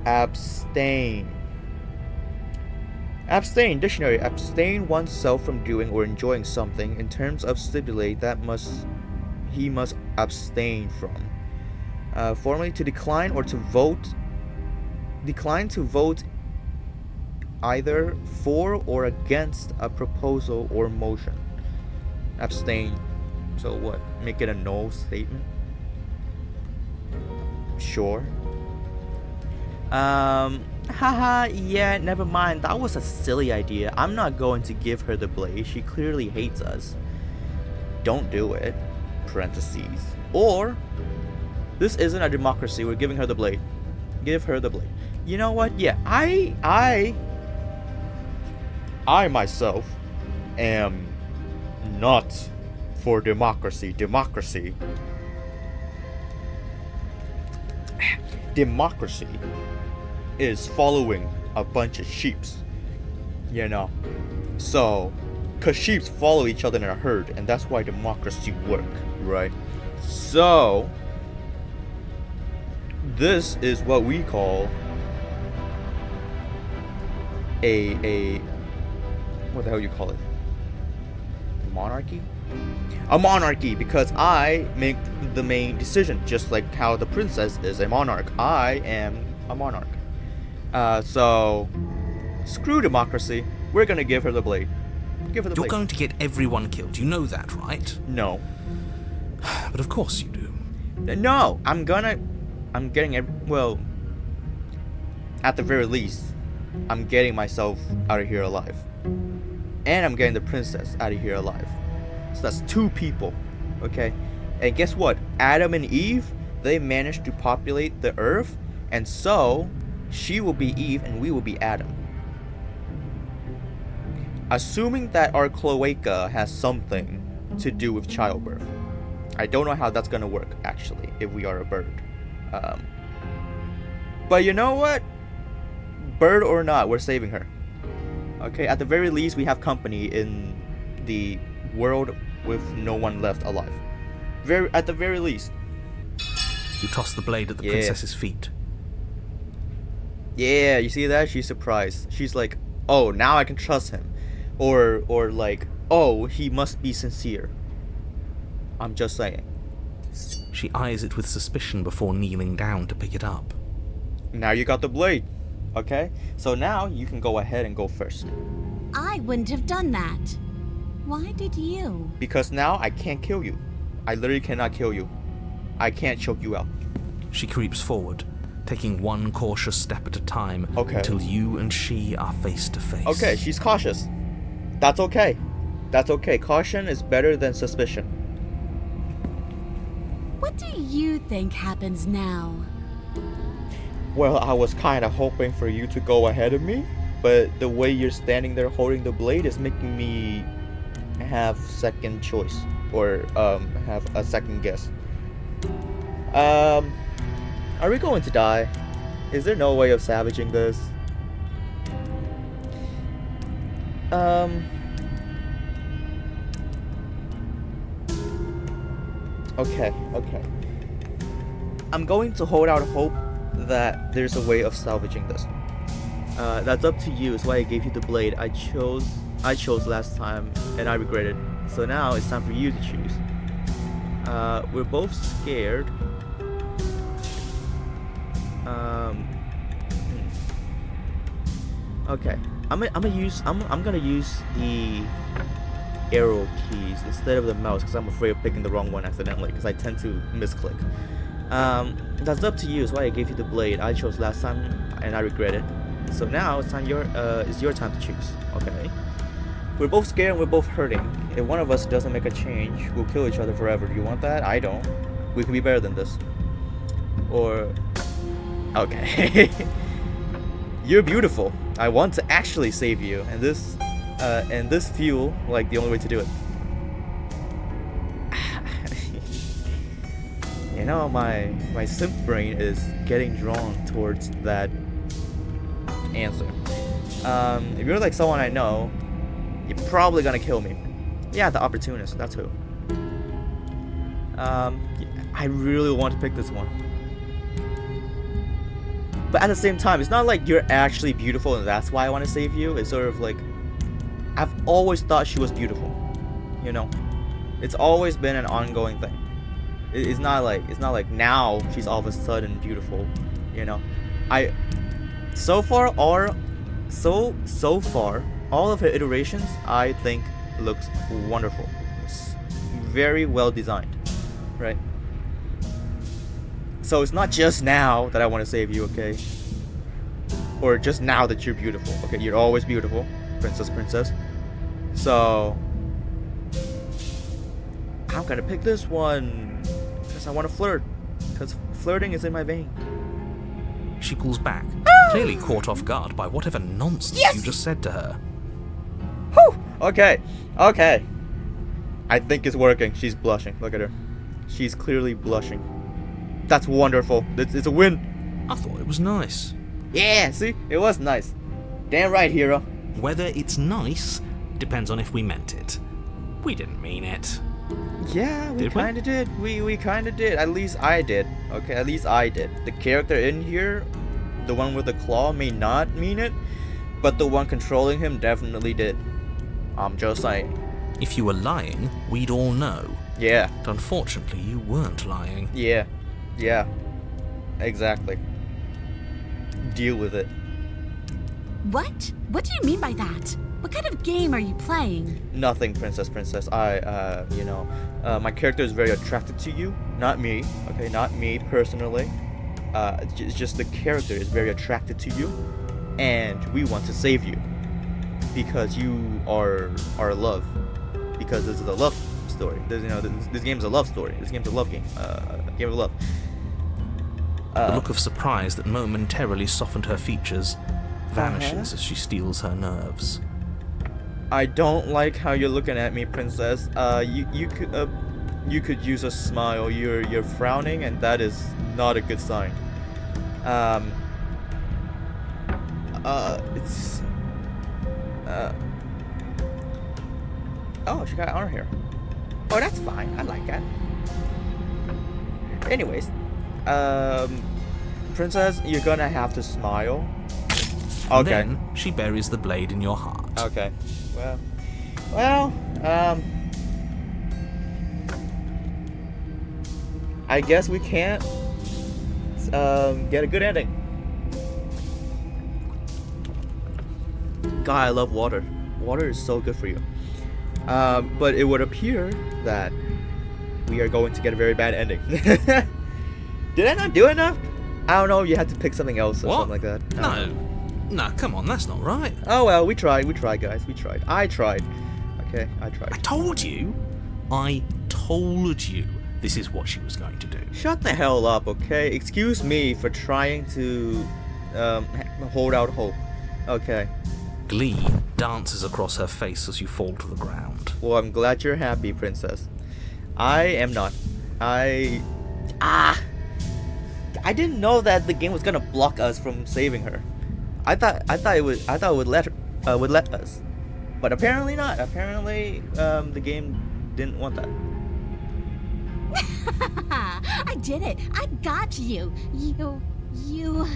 abstain. Abstain, dictionary. Abstain oneself from doing or enjoying something in terms of stipulate that he must abstain from. Formally, to decline or to vote. Decline to vote either for or against a proposal or motion. Abstain. So what? Make it a no statement? Sure. Haha, yeah, never mind. That was a silly idea. I'm not going to give her the blade. She clearly hates us. Don't do it. Parentheses. Or, this isn't a democracy. We're giving her the blade. Give her the blade. You know what? Yeah, I myself am not for democracy. Democracy is following a bunch of sheeps, you know. So, cause sheeps follow each other in a herd, and that's why democracy work, right? So, this is what we call a what the hell you call it? Monarchy? A monarchy, because I make the main decision, just like how the princess is a monarch. I am a monarch. So screw democracy. We're gonna give her the blade. Give her the blade. You're going to get everyone killed. You know that, right? No. But of course you do. No, I'm getting well, at the very least, I'm getting myself out of here alive. And I'm getting the princess out of here alive. So that's two people, okay? And guess what? Adam and Eve, they managed to populate the earth, and so she will be Eve and we will be Adam. Assuming that our cloaca has something to do with childbirth. I don't know how that's gonna work, actually, if we are a bird. But you know what? Bird or not, we're saving her. Okay, at the very least, we have company in the world with no one left alive. At the very least. You toss the blade at the princess's feet. Yeah, you see that? She's surprised. She's like, oh, now I can trust him. Or like, oh, he must be sincere. I'm just saying. She eyes it with suspicion before kneeling down to pick it up. Now you got the blade. Okay? So now you can go ahead and go first. I wouldn't have done that. Why did you? Because now I can't kill you. I literally cannot kill you. I can't choke you out. She creeps forward, taking one cautious step at a time until you and she are face to face. Okay, she's cautious. That's okay. That's okay. Caution is better than suspicion. What do you think happens now? Well, I was kind of hoping for you to go ahead of me, but the way you're standing there holding the blade is making me have second choice, or have a second guess. Are we going to die? Is there no way of salvaging this? Okay. I'm going to hold out hope that there's a way of salvaging this. That's up to you. It's why I gave you the blade. I chose last time, and I regret it. So now it's time for you to choose. We're both scared. Okay. I'm gonna use the arrow keys instead of the mouse because I'm afraid of picking the wrong one accidentally because I tend to misclick. That's up to you. It's why I gave you the blade. I chose last time and I regret it. So now it's your time to choose. Okay. We're both scared and we're both hurting. If one of us doesn't make a change, we'll kill each other forever. Do you want that? I don't. We can be better than this. Or okay. You're beautiful. I want to actually save you, and this feel like the only way to do it. You know, my simp brain is getting drawn towards that answer. If you're like someone I know, you're probably gonna kill me. Yeah, the opportunist. That's who. I really want to pick this one. But at the same time, it's not like you're actually beautiful and that's why I want to save you. It's sort of like, I've always thought she was beautiful. You know? It's always been an ongoing thing. It's not like now she's all of a sudden beautiful. You know? So far, all of her iterations, I think, looks wonderful. It's very well designed. Right? So it's not just now that I want to save you, okay? Or just now that you're beautiful, okay? You're always beautiful, princess. So I'm gonna pick this one because I want to flirt. Because flirting is in my vein. She pulls back, clearly caught off guard by whatever nonsense you just said to her. Whew! Okay. I think it's working. She's blushing. Look at her. She's clearly blushing. That's wonderful. It's a win. I thought it was nice. Yeah, see? It was nice. Damn right, hero. Whether it's nice depends on if we meant it. We didn't mean it. Yeah, we Did we? kinda did. We kinda did. At least I did. Okay, at least I did. The character in here, the one with the claw, may not mean it, but the one controlling him definitely did. I'm just saying. If you were lying, we'd all know. Yeah. But unfortunately, you weren't lying. Yeah. Exactly. Deal with it. What? What do you mean by that? What kind of game are you playing? Nothing, princess. My character is very attracted to you. Not me, okay? Not me personally. It's just the character is very attracted to you. And we want to save you. Because you are our love. Because this is a love story. This game is a love story. This game's a love game. A game of love. The look of surprise that momentarily softened her features vanishes as she steels her nerves. I don't like how you're looking at me, princess. You could use a smile. You're frowning, and that is not a good sign. Oh, she got honor here. Oh, that's fine. I like that. Anyways, princess, you're gonna have to smile. Okay. Then she buries the blade in your heart. Okay. Well, I guess we can't get a good ending. God, I love water. Water is so good for you. But it would appear that we are going to get a very bad ending. Did I not do enough? I don't know. You had to pick something else or What? something like that. No, come on, that's not right. Oh well, we tried, guys. We tried. I tried. Okay, I tried. I told you this is what she was going to do. Shut the hell up, okay? Excuse me for trying to hold out hope. Okay. Glee dances across her face as you fall to the ground. Well, I'm glad you're happy, princess. I am not. I didn't know that the game was gonna block us from saving her. I thought it would let us, but apparently not. Apparently, the game didn't want that. I did it. I got you. You.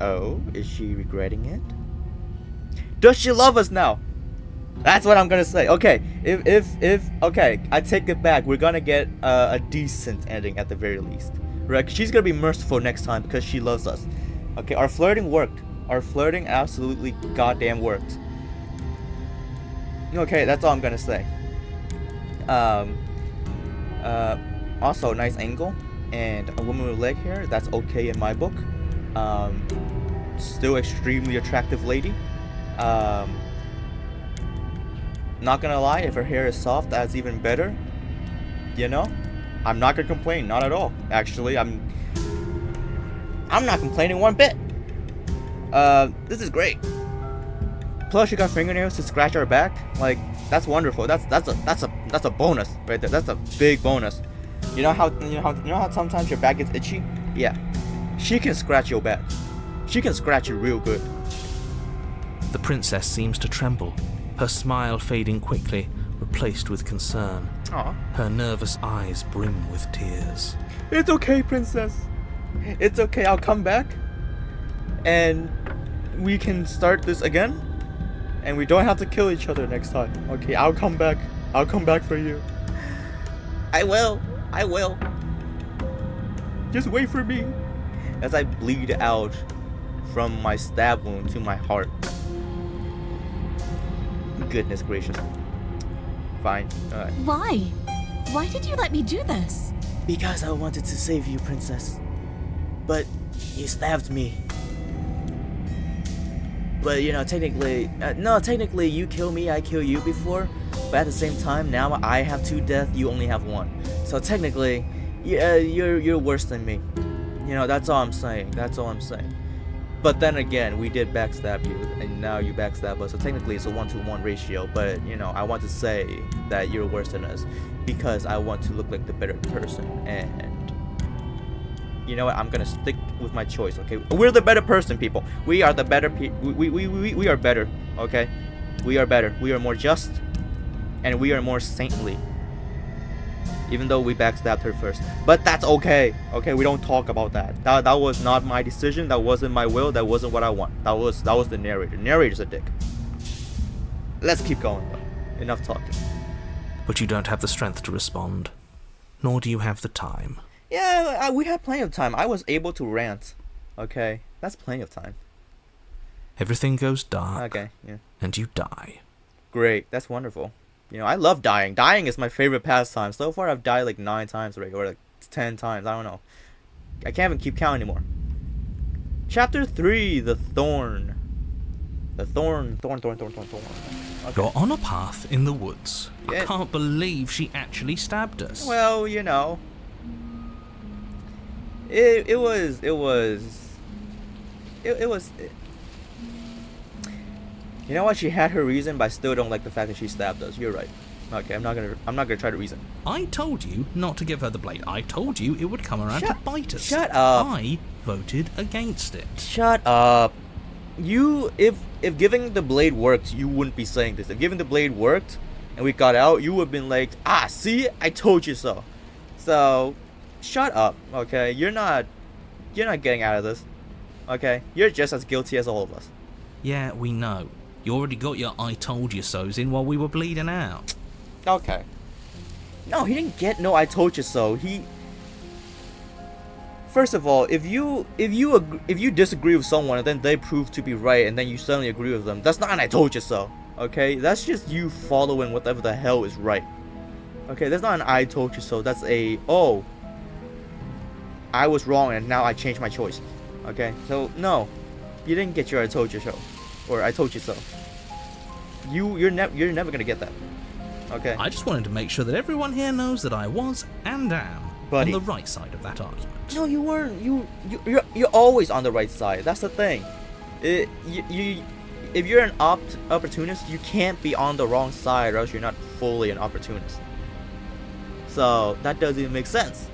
Oh, is she regretting it? Does she love us now? That's what I'm gonna say. Okay, if okay, I take it back. We're gonna get a decent ending at the very least, right? She's gonna be merciful next time because she loves us. Okay, our flirting worked. Our flirting absolutely goddamn worked. Okay, that's all I'm gonna say. Also, nice angle and a woman with leg hair. That's okay in my book. Still extremely attractive lady. Not gonna lie, if her hair is soft, that's even better. You know, I'm not gonna complain, not at all. Actually, I'm not complaining one bit. This is great. Plus, she got fingernails to scratch our back. Like, that's wonderful. That's a bonus right there. That's a big bonus. You know how sometimes your back gets itchy? Yeah, she can scratch your back. She can scratch it real good. The princess seems to tremble, her smile fading quickly, replaced with concern. Aw. Her nervous eyes brim with tears. It's okay, princess. It's okay. I'll come back, and we can start this again, and we don't have to kill each other next time. Okay, I'll come back. I'll come back for you. I will. I will. Just wait for me. As I bleed out from my stab wound to my heart. Goodness gracious. Fine. Alright. Why? Why did you let me do this? Because I wanted to save you, princess. But you stabbed me. But you know, technically, technically you kill me, I kill you before. But at the same time, now I have 2 deaths, you only have 1. So technically, you're worse than me. You know, that's all I'm saying. That's all I'm saying. But then again, we did backstab you, and now you backstab us. So technically, it's a 1-to-1 ratio. But you know, I want to say that you're worse than us because I want to look like the better person. And you know what? I'm gonna stick with my choice. Okay, we're the better person, people. We are the better. We are better. Okay, we are better. We are more just, and we are more saintly. Even though we backstabbed her first, but that's okay. Okay, we don't talk about that. That was not my decision. That wasn't my will. That wasn't what I want. That was the narrator. Narrator's a dick. Let's keep going though. Enough talking. But you don't have the strength to respond, nor do you have the time. Yeah, we had plenty of time. I was able to rant. Okay, that's plenty of time. Everything goes dark. Okay, yeah. And you die. Great, that's wonderful. You know, I love dying. Dying is my favorite pastime. So far, I've died like 9 times already, or like 10 times. I don't know. I can't even keep count anymore. Chapter 3, the Thorn. The Thorn. Okay. You're on a path in the woods. Yeah. I can't believe she actually stabbed us. Well, you know, it was. You know what? She had her reason, but I still don't like the fact that she stabbed us. You're right. Okay, I'm not gonna try to reason. I told you not to give her the blade. I told you it would come around to bite us. Shut up. I voted against it. Shut up. You, if giving the blade worked, you wouldn't be saying this. If giving the blade worked and we got out, you would have been like, ah, see, I told you so. So, shut up. Okay, you're not getting out of this. Okay, you're just as guilty as all of us. Yeah, we know. You already got your I told you so's in while we were bleeding out. Okay. No, he didn't get no I told you so. First of all, if you disagree with someone and then they prove to be right and then you suddenly agree with them, that's not an I told you so. Okay? That's just you following whatever the hell is right. Okay, that's not an I told you so. That's a, oh, I was wrong and now I changed my choice. Okay? So, no. You didn't get your I told you so. Or I told you so. You're never gonna get that. Okay. I just wanted to make sure that everyone here knows that I was and am Buddy. on the right side of that argument. No, you weren't. You're always on the right side. That's the thing. If you're an opportunist, you can't be on the wrong side, or else you're not fully an opportunist. So that doesn't even make sense.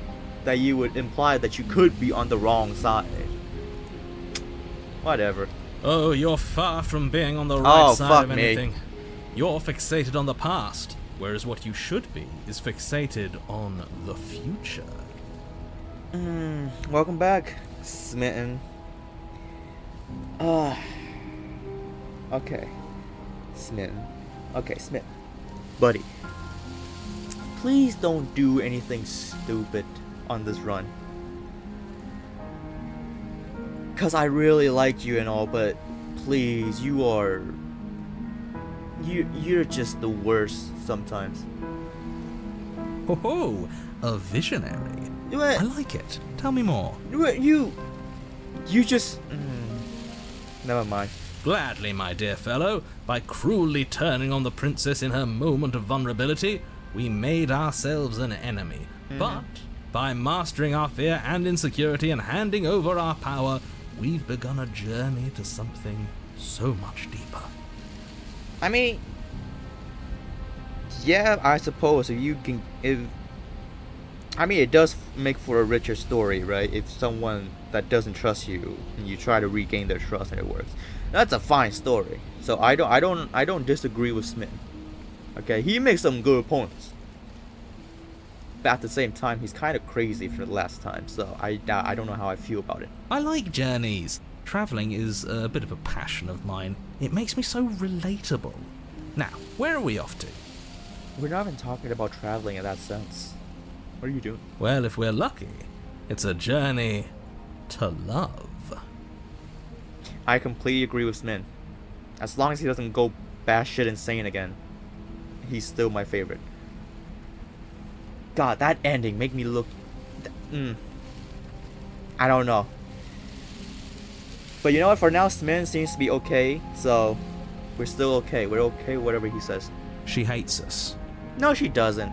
That you would imply that you could be on the wrong side. Whatever. Oh, you're far from being on the right side of fuck me. anything. You're fixated on the past, whereas what you should be is fixated on the future. Welcome back, Smitten. Okay. Smitten. Okay, Smitten. Buddy. Please don't do anything stupid on this run. Cause I really liked you and all, but please, you're just the worst sometimes. Ho ho, a visionary. What? I like it. Tell me more. You just never mind. Gladly, my dear fellow. By cruelly turning on the princess in her moment of vulnerability, we made ourselves an enemy. But by mastering our fear and insecurity and handing over our power, we've begun a journey to something so much deeper. I mean, yeah, I suppose it does make for a richer story, right? If someone that doesn't trust you and you try to regain their trust and it works, that's a fine story. So I don't disagree with Smith. Okay, he makes some good points, but at the same time, he's kind of crazy for the last time. So I don't know how I feel about it. I like journeys. Travelling is a bit of a passion of mine. It makes me so relatable. Now, where are we off to? We're not even talking about traveling in that sense. What are you doing? Well, if we're lucky, it's a journey to love. I completely agree with Smith. As long as he doesn't go batshit insane again, he's still my favorite. God, that ending made me look... I don't know. But you know what? For now, Smith seems to be okay, so we're still okay. We're okay whatever he says. She hates us. No, she doesn't.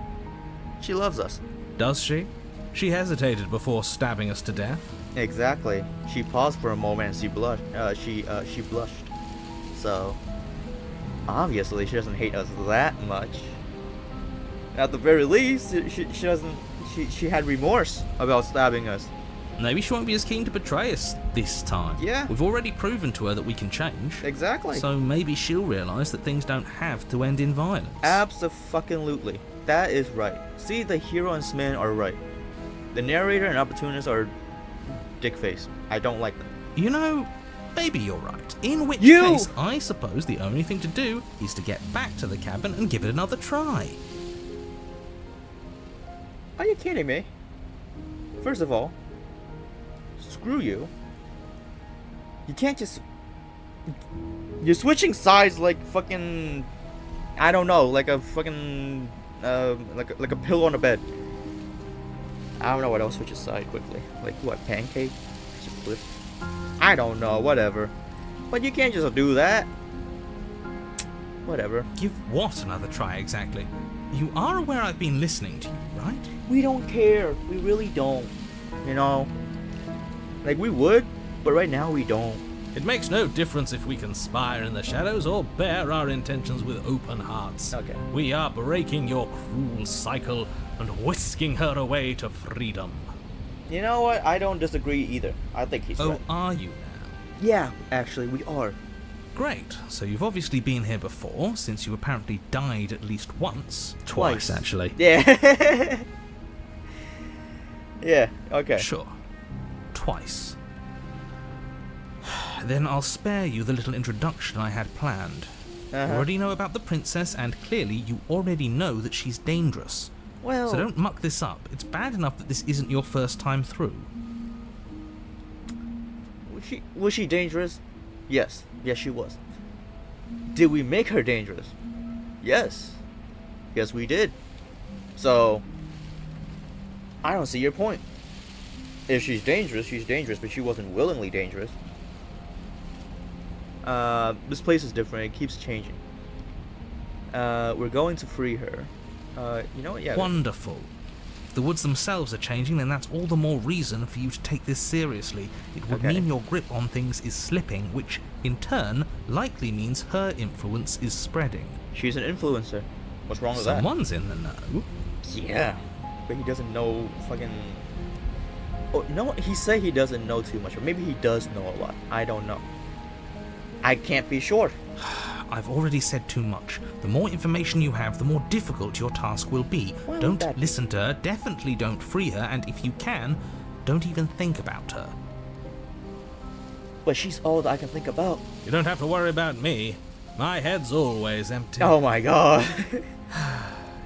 She loves us. Does she? She hesitated before stabbing us to death. Exactly. She paused for a moment and she blushed. She blushed. So obviously she doesn't hate us that much. At the very least, she doesn't. She had remorse about stabbing us. Maybe she won't be as keen to betray us this time. Yeah. We've already proven to her that we can change. Exactly. So maybe she'll realise that things don't have to end in violence. Abso-fucking-lutely. That is right. See, the hero and Smith are right. The narrator and opportunists are dickface. I don't like them. You know, maybe you're right. In which You! case, I suppose the only thing to do is to get back to the cabin and give it another try. Are you kidding me? First of all, screw you. You can't just... You're switching sides like fucking... I don't know, like a fucking... like a pillow on the bed. I don't know what else switches side quickly. Like what, pancake? Just flip? I don't know, whatever. But you can't just do that. Whatever. Give what another try exactly? You are aware I've been listening to you, right? We don't care. We really don't. You know? Like, we would, but right now we don't. It makes no difference if we conspire in the shadows or bear our intentions with open hearts. Okay. We are breaking your cruel cycle and whisking her away to freedom. You know what? I don't disagree either. I think he's right. Oh, are you now? Yeah, actually, we are. Great. So you've obviously been here before, since you apparently died at least once. Twice. Actually. Yeah. Yeah, okay. Sure. Twice. Then I'll spare you the little introduction I had planned. You already know about the princess, and clearly you already know that she's dangerous. Well... So don't muck this up. It's bad enough that this isn't your first time through. Was she dangerous? Yes. Yes, she was. Did we make her dangerous? Yes. Yes, we did. So... I don't see your point. If she's dangerous, but she wasn't willingly dangerous. This place is different. It keeps changing. We're going to free her. You know what? Yeah. Wonderful. If the woods themselves are changing, then that's all the more reason for you to take this seriously. It would Okay. mean your grip on things is slipping, which, in turn, likely means her influence is spreading. She's an influencer. What's wrong with Someone's in the know. that? Yeah. But he doesn't know fucking... Oh, no, he said he doesn't know too much. Or maybe he does know a lot. I don't know. I can't be sure. I've already said too much. The more information you have, the more difficult your task will be. Why would Don't that be? listen to her, definitely don't free her, and if you can, don't even think about her. But she's all that I can think about. You don't have to worry about me. My head's always empty. Oh my god.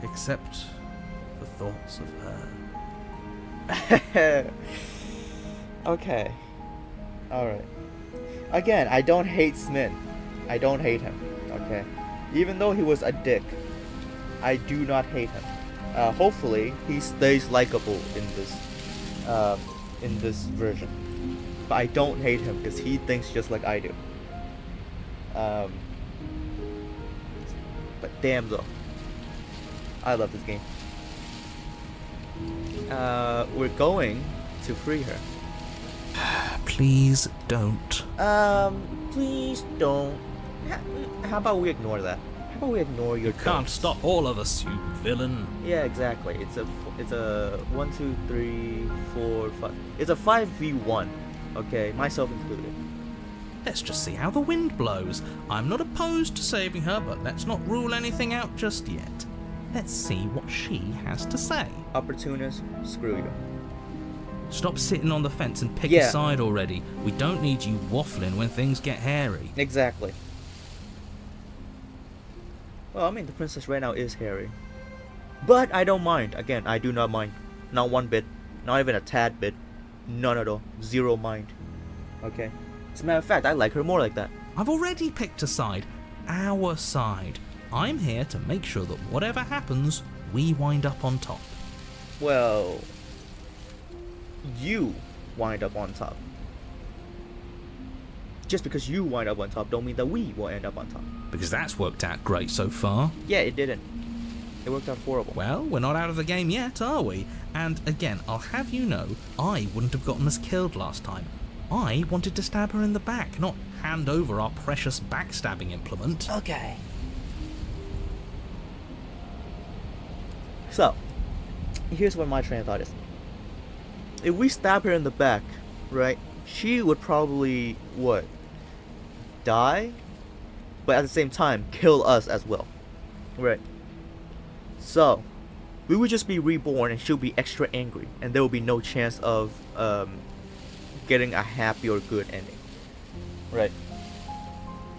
Except for thoughts of her. Okay. Alright. Again, I don't hate Smith. I don't hate him. Okay. Even though he was a dick, I do not hate him. Hopefully, he stays likable in this version. But I don't hate him because he thinks just like I do. But damn though, I love this game. We're going to free her. Please don't. Please don't. How about we ignore that? How about we ignore your Can't ghosts? stop all of us, you villain. Yeah, exactly. It's a 1, 2, 3, 4, 5. It's a 5v1. Okay, myself included. Let's just see how the wind blows. I'm not opposed to saving her, but let's not rule anything out just yet. Let's see what she has to say. Opportunist, screw you. Stop sitting on the fence and pick Yeah. a side already. We don't need you waffling when things get hairy. Exactly. Well, I mean, the princess right now is hairy. But I don't mind. Again, I do not mind. Not one bit. Not even a tad bit. None at all. Zero mind. Okay? As a matter of fact, I like her more like that. I've already picked a side. Our side. I'm here to make sure that whatever happens, we wind up on top. Well, you wind up on top. Just because you wind up on top don't mean that we will end up on top. Because that's worked out great so far. Yeah, it didn't. It worked out horrible. Well, we're not out of the game yet, are we? And again, I'll have you know, I wouldn't have gotten us killed last time. I wanted to stab her in the back, not hand over our precious backstabbing implement. Okay. So, here's what my train of thought is. If we stab her in the back, right, she would probably, what? Die? But at the same time, kill us as well. Right. So, we would just be reborn and she'll be extra angry. And there will be no chance of getting a happy or good ending. Right.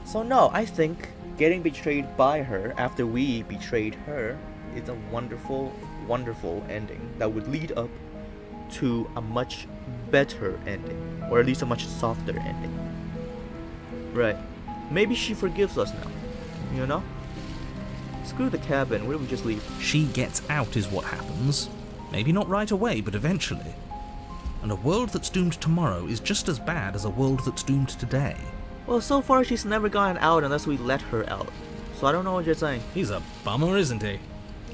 So no, I think getting betrayed by her after we betrayed her is a wonderful, wonderful ending that would lead up to a much better ending. Or at least a much softer ending. Right. Maybe she forgives us now. You know? Screw the cabin, why don't we just leave? She gets out is what happens. Maybe not right away, but eventually. And a world that's doomed tomorrow is just as bad as a world that's doomed today. Well, so far she's never gotten out unless we let her out. So I don't know what you're saying. He's a bummer, isn't he?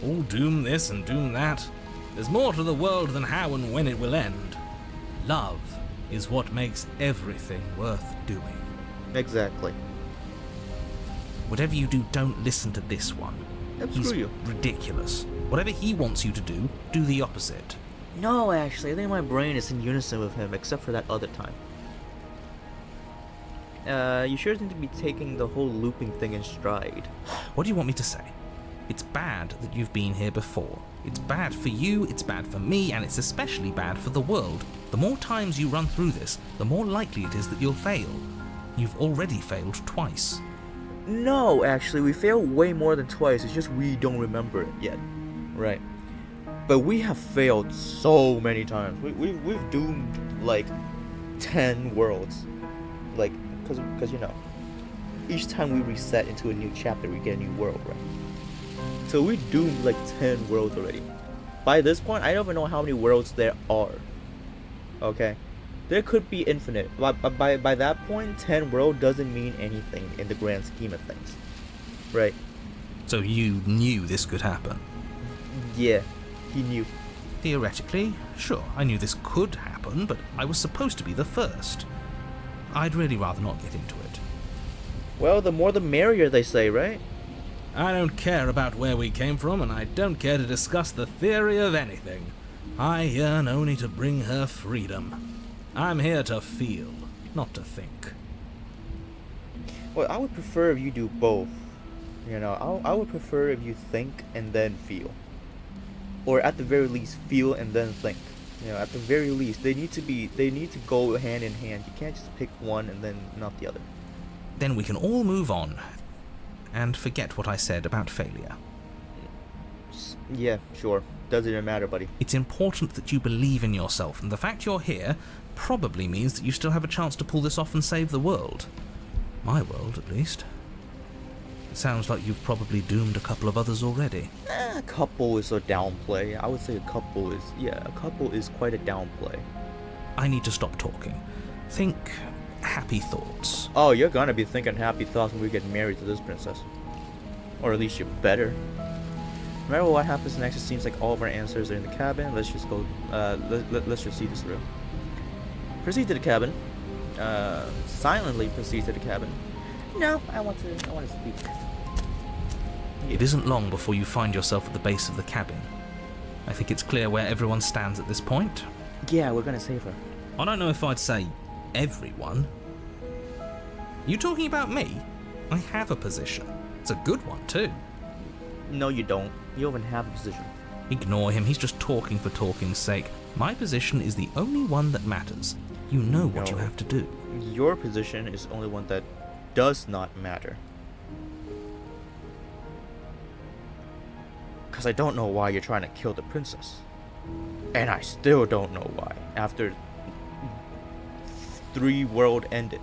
All doom this and doom that. There's more to the world than how and when it will end. Love is what makes everything worth doing. Exactly. Whatever you do, don't listen to this one. Yep, He's screw you. ridiculous. Whatever he wants you to do the opposite. No, actually, I think my brain is in unison with him, except for that other time. You sure seem to be taking the whole looping thing in stride. What do you want me to say? It's bad that you've been here before. It's bad for you, it's bad for me, and it's especially bad for the world. The more times you run through this, the more likely it is that you'll fail. You've already failed twice. No, actually, we failed way more than twice, it's just we don't remember it yet. Right. But we have failed so many times. We've doomed, like, 10 worlds. Like, because you know, each time we reset into a new chapter, we get a new world, right? So we doomed, like, 10 worlds already. By this point, I don't even know how many worlds there are. Okay? There could be infinite. By that point, 10 world doesn't mean anything in the grand scheme of things. Right? So you knew this could happen? Yeah, he knew. Theoretically, sure, I knew this could happen, but I was supposed to be the first. I'd really rather not get into it. Well, the more the merrier, they say, right? I don't care about where we came from, and I don't care to discuss the theory of anything. I yearn only to bring her freedom. I'm here to feel, not to think. Well, I would prefer if you do both. You know, I would prefer if you think and then feel. Or at the very least, feel and then think. You know, at the very least, they need to go hand in hand. You can't just pick one and then not the other. Then we can all move on, and forget what I said about failure. Yeah, sure. Doesn't even matter, buddy. It's important that you believe in yourself, and the fact you're here probably means that you still have a chance to pull this off and save the world. My world, at least. It sounds like you've probably doomed a couple of others already. A couple is a downplay. I would say a couple is quite a downplay. I need to stop talking. Think happy thoughts. Oh, you're gonna be thinking happy thoughts when we get married to this princess. Or at least you better. Remember what happens next? It seems like all of our answers are in the cabin. Let's just go, let's just see this through. Proceed to the cabin. Silently proceed to the cabin. No, I want to speak. It isn't long before you find yourself at the base of the cabin. I think it's clear where everyone stands at this point. Yeah, we're gonna save her. I don't know if I'd say everyone. You talking about me? I have a position. It's a good one, too. No, you don't. You don't even have a position. Ignore him, he's just talking for talking's sake. My position is the only one that matters. You know what you have to do. Your position is the only one that does not matter. Because I don't know why you're trying to kill the princess. And I still don't know why. After 3 world ended.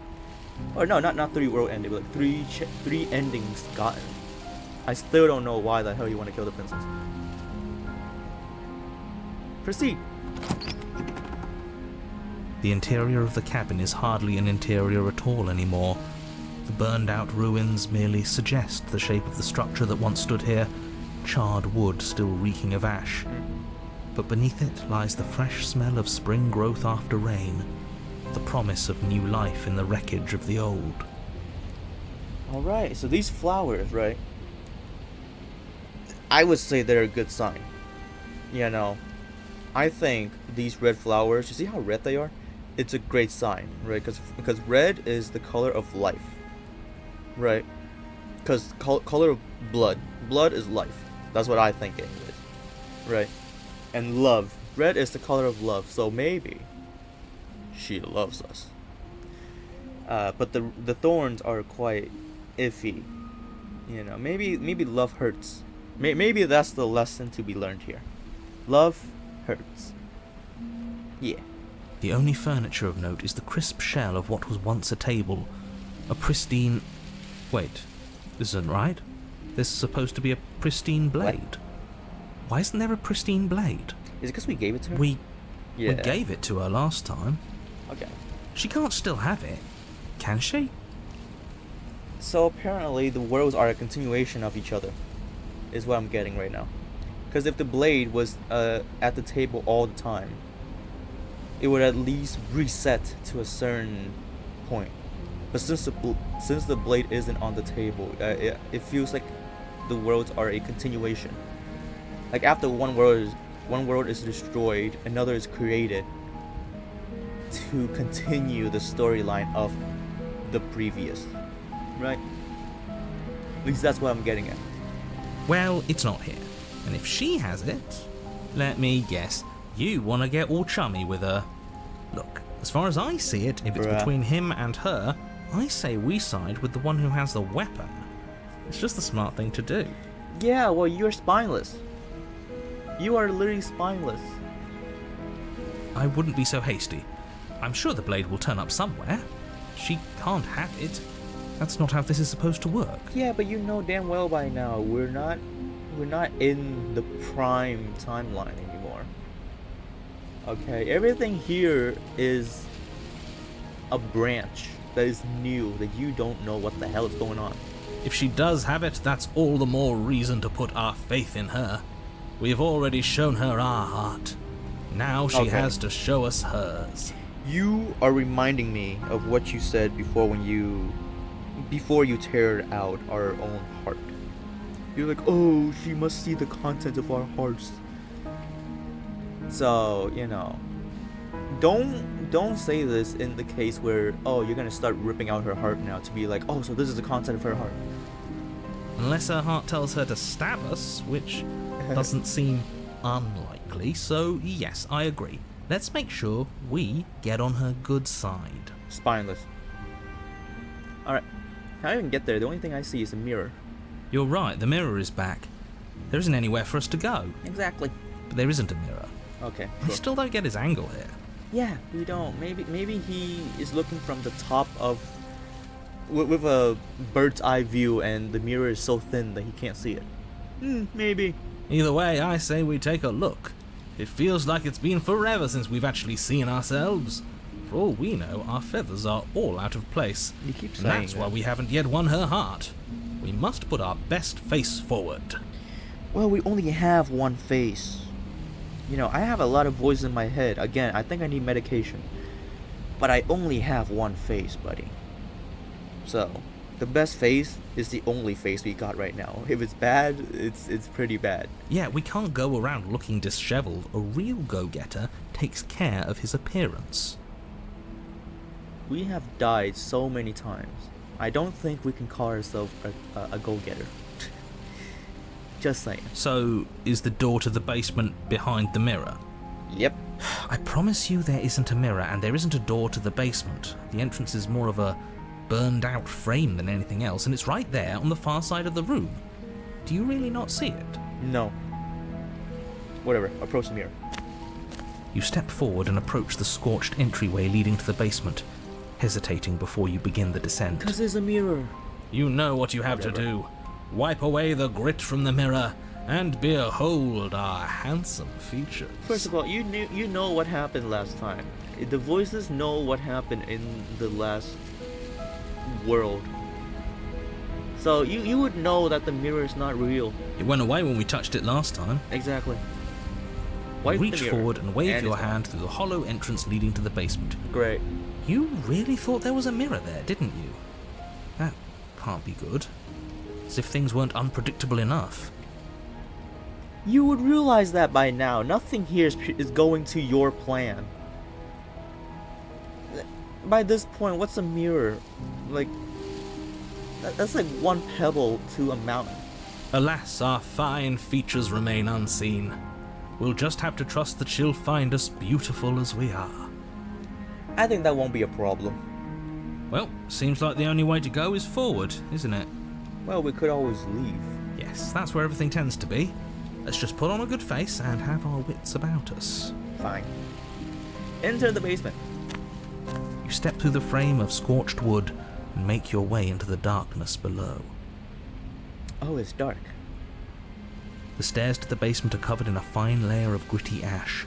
Or no, not 3 world ended, but like 3 endings gotten. I still don't know why the hell you want to kill the princess. Proceed. The interior of the cabin is hardly an interior at all anymore. The burned out ruins merely suggest the shape of the structure that once stood here, charred wood still reeking of ash. But beneath it lies the fresh smell of spring growth after rain, the promise of new life in the wreckage of the old. Alright, so these flowers, right? I would say they're a good sign. You know, I think these red flowers, you see how red they are? It's a great sign, right? Because red is the color of life, right? Because color of blood is life. That's what I think it is, right? And love, red is the color of love. So maybe she loves us. But the thorns are quite iffy. You know, maybe love hurts. Maybe that's the lesson to be learned here. Love hurts. Yeah. The only furniture of note is the crisp shell of what was once a table. A pristine... Wait, this isn't right. This is supposed to be a pristine blade. Why isn't there a pristine blade? Is it because we gave it to her? We gave it to her last time. Okay. She can't still have it, can she? So apparently the worlds are a continuation of each other, is what I'm getting right now. Because if the blade was at the table all the time, it would at least reset to a certain point. But since the blade isn't on the table, it feels like the worlds are a continuation. Like after one world is destroyed, another is created to continue the storyline of the previous, right? At least that's what I'm getting at. Well, it's not here. And if she has it, let me guess, you want to get all chummy with her. Look, as far as I see it, if it's between him and her, I say we side with the one who has the weapon. It's just the smart thing to do. Yeah, well, you're spineless. You are literally spineless. I wouldn't be so hasty. I'm sure the blade will turn up somewhere. She can't have it. That's not how this is supposed to work. Yeah, but you know damn well by now we're not in the prime timeline anymore. Okay, everything here is a branch that is new, that you don't know what the hell is going on. If she does have it, that's all the more reason to put our faith in her. We have already shown her our heart. Now she has to show us hers. You are reminding me of what you said before before you teared out our own heart. You're like, oh, she must see the content of our hearts. So, don't say this in the case where, oh, you're gonna start ripping out her heart now to be like, oh, so this is the content of her heart. Unless her heart tells her to stab us, which doesn't seem unlikely, so yes, I agree. Let's make sure we get on her good side. Spineless. Alright, how do I even get there? The only thing I see is a mirror. You're right, the mirror is back. There isn't anywhere for us to go. Exactly. But there isn't a mirror. Okay. I Sure. still don't get his angle here. Yeah, we don't. Maybe he is looking from the top of with a bird's eye view, and the mirror is so thin that he can't see it. Maybe. Either way, I say we take a look. It feels like it's been forever since we've actually seen ourselves. For all we know, our feathers are all out of place. You keep And saying that's that. why we haven't yet won her heart. We must put our best face forward. Well, we only have one face. I have a lot of voices in my head. Again, I think I need medication. But I only have one face, buddy. So, the best face is the only face we got right now. If it's bad, it's pretty bad. Yeah, we can't go around looking disheveled. A real go-getter takes care of his appearance. We have died so many times. I don't think we can call ourselves a go-getter. Just saying. So, is the door to the basement behind the mirror? Yep. I promise you there isn't a mirror, and there isn't a door to the basement. The entrance is more of a burned out frame than anything else, and it's right there on the far side of the room. Do you really not see it? No. Whatever, approach the mirror. You step forward and approach the scorched entryway leading to the basement, hesitating before you begin the descent. Because there's a mirror. You know what you have to do. Wipe away the grit from the mirror, and behold our handsome features. First of all, you know what happened last time. The voices know what happened in the last world. So you would know that the mirror is not real. It went away when we touched it last time. Exactly. You Wipe the reach mirror, forward and wave and your it's hand through the hollow entrance leading to the basement. Great. You really thought there was a mirror there, didn't you? That can't be good. As if things weren't unpredictable enough. You would realize that by now. Nothing here is going to your plan. By this point, what's a mirror? Like, that's like one pebble to a mountain. Alas, our fine features remain unseen. We'll just have to trust that she'll find us beautiful as we are. I think that won't be a problem. Well, seems like the only way to go is forward, isn't it? Well, we could always leave. Yes, that's where everything tends to be. Let's just put on a good face and have our wits about us. Fine. Enter the basement. You step through the frame of scorched wood and make your way into the darkness below. Oh, it's dark. The stairs to the basement are covered in a fine layer of gritty ash.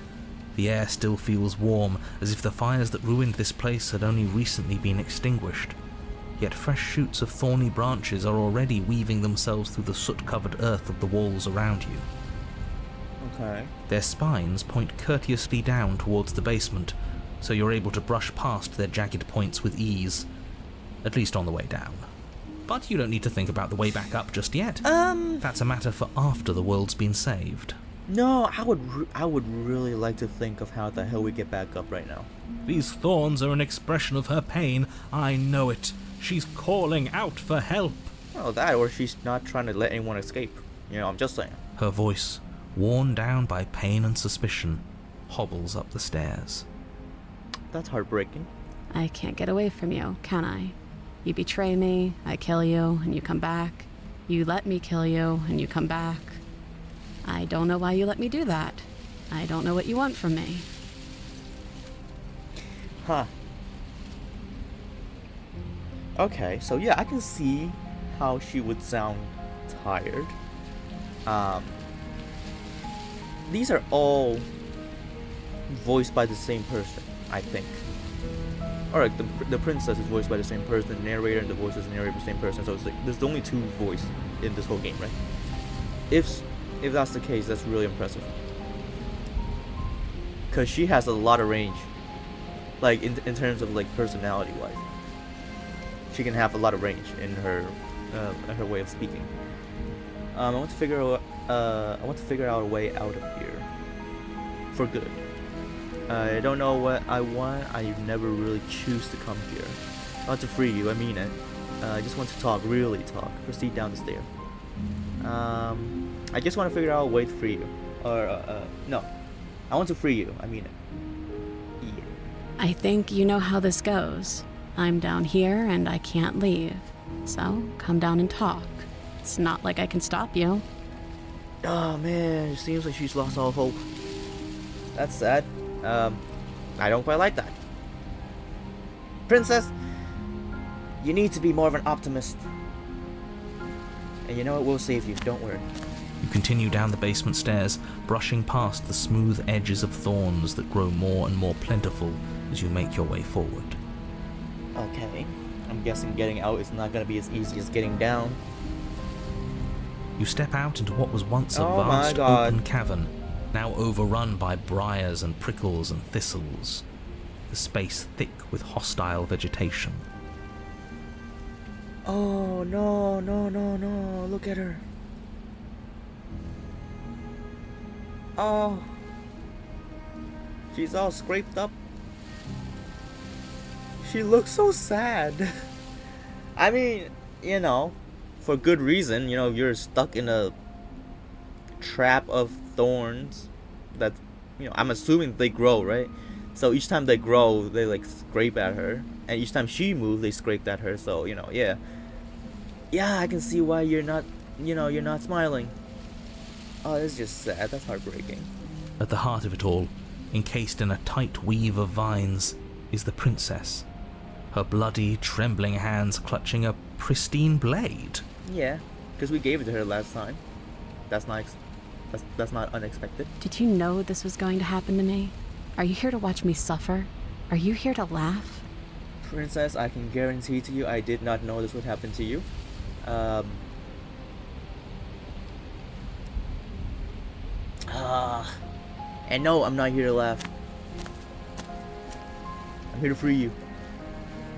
The air still feels warm, as if the fires that ruined this place had only recently been extinguished. Yet fresh shoots of thorny branches are already weaving themselves through the soot-covered earth of the walls around you. Okay. Their spines point courteously down towards the basement, so you're able to brush past their jagged points with ease. At least on the way down. But you don't need to think about the way back up just yet. That's a matter for after the world's been saved. No, I would really like to think of how the hell we get back up right now. These thorns are an expression of her pain. I know it. She's calling out for help. Well, that or she's not trying to let anyone escape. I'm just saying. Her voice, worn down by pain and suspicion, hobbles up the stairs. That's heartbreaking. I can't get away from you, can I? You betray me, I kill you, and you come back. You let me kill you, and you come back. I don't know why you let me do that. I don't know what you want from me. Huh. Okay, so yeah, I can see how she would sound tired. These are all voiced by the same person, I think. or like the princess is voiced by the same person, the narrator and the voice is narrated by the same person. So it's like there's only two voices in this whole game, right? If that's the case, that's really impressive. Cause she has a lot of range, like in terms of like personality wise. She can have a lot of range in her way of speaking. I want to figure out a way out of here for good. I don't know what I want. I never really choose to come here. I want to free you. I mean it. I just want to talk, really talk. Proceed down the stair. I just want to figure out a way to free you. Or no, I want to free you. I mean it. Yeah. I think you know how this goes. I'm down here and I can't leave. So come down and talk. It's not like I can stop you. Oh man, it seems like she's lost all hope. That's sad. I don't quite like that. Princess, you need to be more of an optimist. And you know it will save you, don't worry. You continue down the basement stairs, brushing past the smooth edges of thorns that grow more and more plentiful as you make your way forward. Okay, I'm guessing getting out is not gonna be as easy as getting down. You step out into what was once a Oh my vast God. open cavern, now overrun by briars and prickles and thistles, the space thick with hostile vegetation. Oh no, no, no, no, look at her. Oh, she's all scraped up. She looks so sad. I mean, you know, for good reason. You know, you're stuck in a trap of thorns that, you know, I'm assuming they grow, right? So each time they grow, they like scrape at her, and each time she moves, they scrape at her. So, you know, yeah, I can see why you're not, you know, you're not smiling. Oh, it's just sad. That's heartbreaking. At the heart of it all, encased in a tight weave of vines, is the princess, her bloody, trembling hands clutching a pristine blade. Yeah, because we gave it to her last time. That's not that's not unexpected. Did you know this was going to happen to me? Are you here to watch me suffer? Are you here to laugh? Princess, I can guarantee to you I did not know this would happen to you. And no, I'm not here to laugh. I'm here to free you.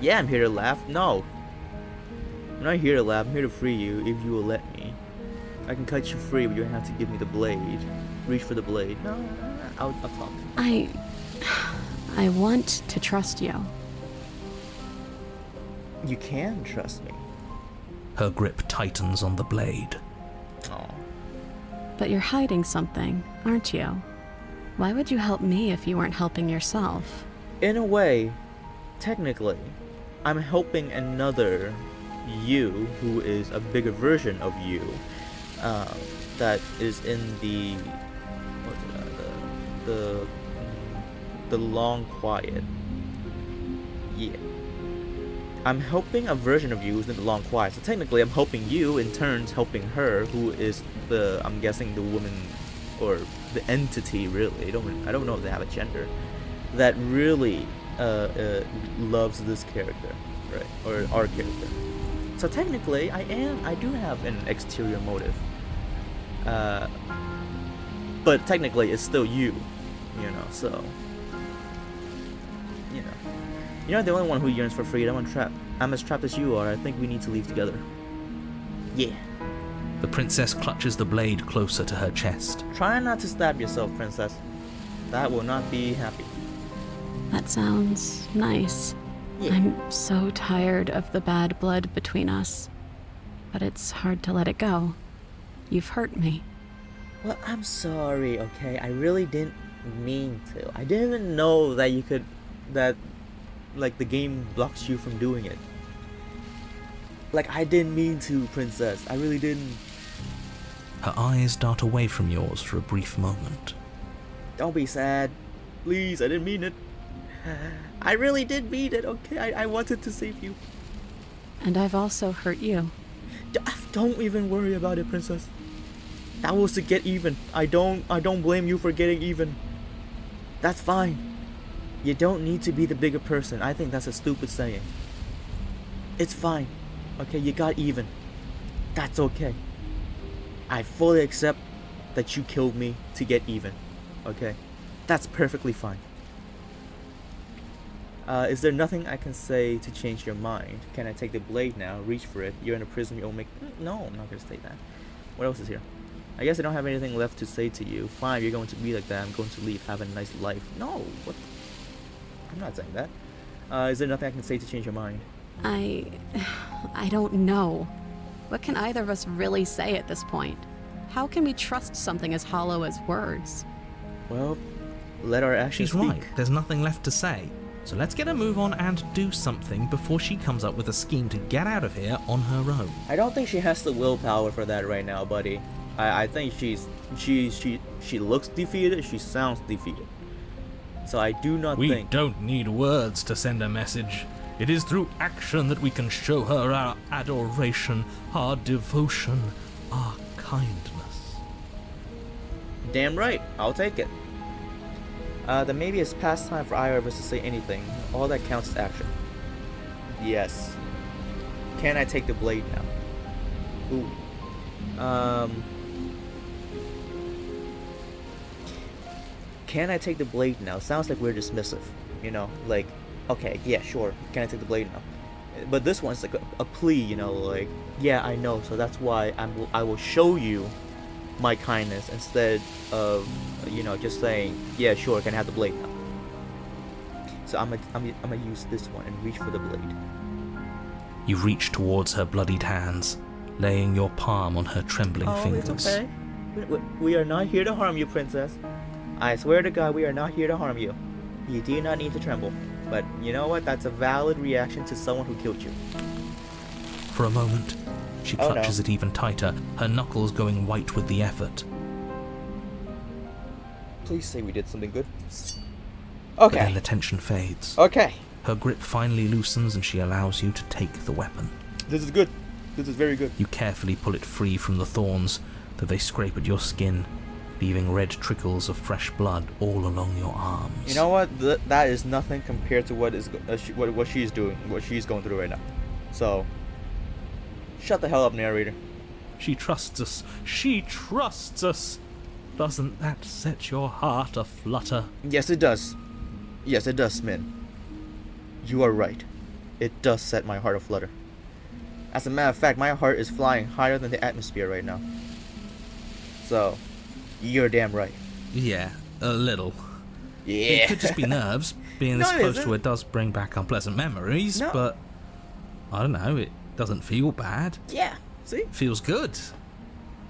Yeah, I'm here to laugh. No. I'm not here to laugh. I'm here to free you if you will let me. I can cut you free, but you have to give me the blade. Reach for the blade. No, I'll talk. I want to trust you. You can trust me. Her grip tightens on the blade. Oh. But you're hiding something, aren't you? Why would you help me if you weren't helping yourself? In a way, technically, I'm helping another you who is a bigger version of you. That is in the the long quiet. Yeah. I'm helping a version of you who's in the long quiet. So technically I'm helping you, in turns helping her, who is the, I'm guessing, the woman or the entity, really. I don't know if they have a gender, that really loves this character, right? Or our character. So technically I do have an exterior motive. But technically it's still you know, so you're not the only one who yearns for freedom. I'm as trapped as you are. I think we need to leave together. Yeah. The princess clutches the blade closer to her chest. Try not to stab yourself, princess. That will not be happy. That sounds nice. Yeah. I'm so tired of the bad blood between us. But it's hard to let it go. You've hurt me. Well, I'm sorry, okay? I really didn't mean to. I didn't even know that you could... Like, the game blocks you from doing it. Like, I didn't mean to, princess. I really didn't. Her eyes dart away from yours for a brief moment. Don't be sad. Please, I didn't mean it. I really did mean it, okay? I wanted to save you. And I've also hurt you. Don't even worry about it, princess. That was to get even. I don't blame you for getting even. That's fine. You don't need to be the bigger person. I think that's a stupid saying. It's fine. Okay, you got even. That's okay. I fully accept that you killed me to get even. Okay? That's perfectly fine. Is there nothing I can say to change your mind? Can I take the blade now? Reach for it. You're in a prison, you'll make... No, I'm not gonna say that. What else is here? I guess I don't have anything left to say to you. Fine, you're going to be like that. I'm going to leave. Have a nice life. No, what? I'm not saying that. Is there nothing I can say to change your mind? I don't know. What can either of us really say at this point? How can we trust something as hollow as words? Well, let our actions She's speak. right. There's nothing left to say. So let's get a move on and do something before she comes up with a scheme to get out of here on her own. I don't think she has the willpower for that right now, buddy. I think she looks defeated. She sounds defeated. So I do not We think... don't need words to send a message. It is through action that we can show her our adoration, our devotion, our kindness. Damn right. I'll take it. Then maybe it's past time for either of us to say anything. All that counts is action. Yes. Can I take the blade now? Ooh. Can I take the blade now? Sounds like we're dismissive. You know, like, okay, yeah, sure. Can I take the blade now? But this one's like a plea, you know, like, yeah, I know, so that's why I will show you my kindness instead of, you know, just saying, yeah, sure, can I have the blade now? So I'm gonna use this one and reach for the blade. You reach towards her bloodied hands, laying your palm on her trembling fingers. It's okay. We are not here to harm you, princess. I swear to God, we are not here to harm you. You do not need to tremble. But you know what? That's a valid reaction to someone who killed you. For a moment, she clutches it even tighter, her knuckles going white with the effort. Please say we did something good. But then Okay. the tension fades. Okay. Her grip finally loosens and she allows you to take the weapon. This is good. This is very good. You carefully pull it free from the thorns, though they scrape at your skin, leaving red trickles of fresh blood all along your arms. You know what? That is nothing compared to what she's doing, what she's going through right now. So, shut the hell up, narrator. She trusts us. She trusts us. Doesn't that set your heart aflutter? Yes, it does. Yes, it does, Smin. You are right. It does set my heart aflutter. As a matter of fact, my heart is flying higher than the atmosphere right now. So, you're damn right. Yeah, a little. Yeah. It could just be nerves. Being this No, it close to isn't. her does bring back unpleasant memories, No. but I don't know, it doesn't feel bad. Yeah. See? It feels good.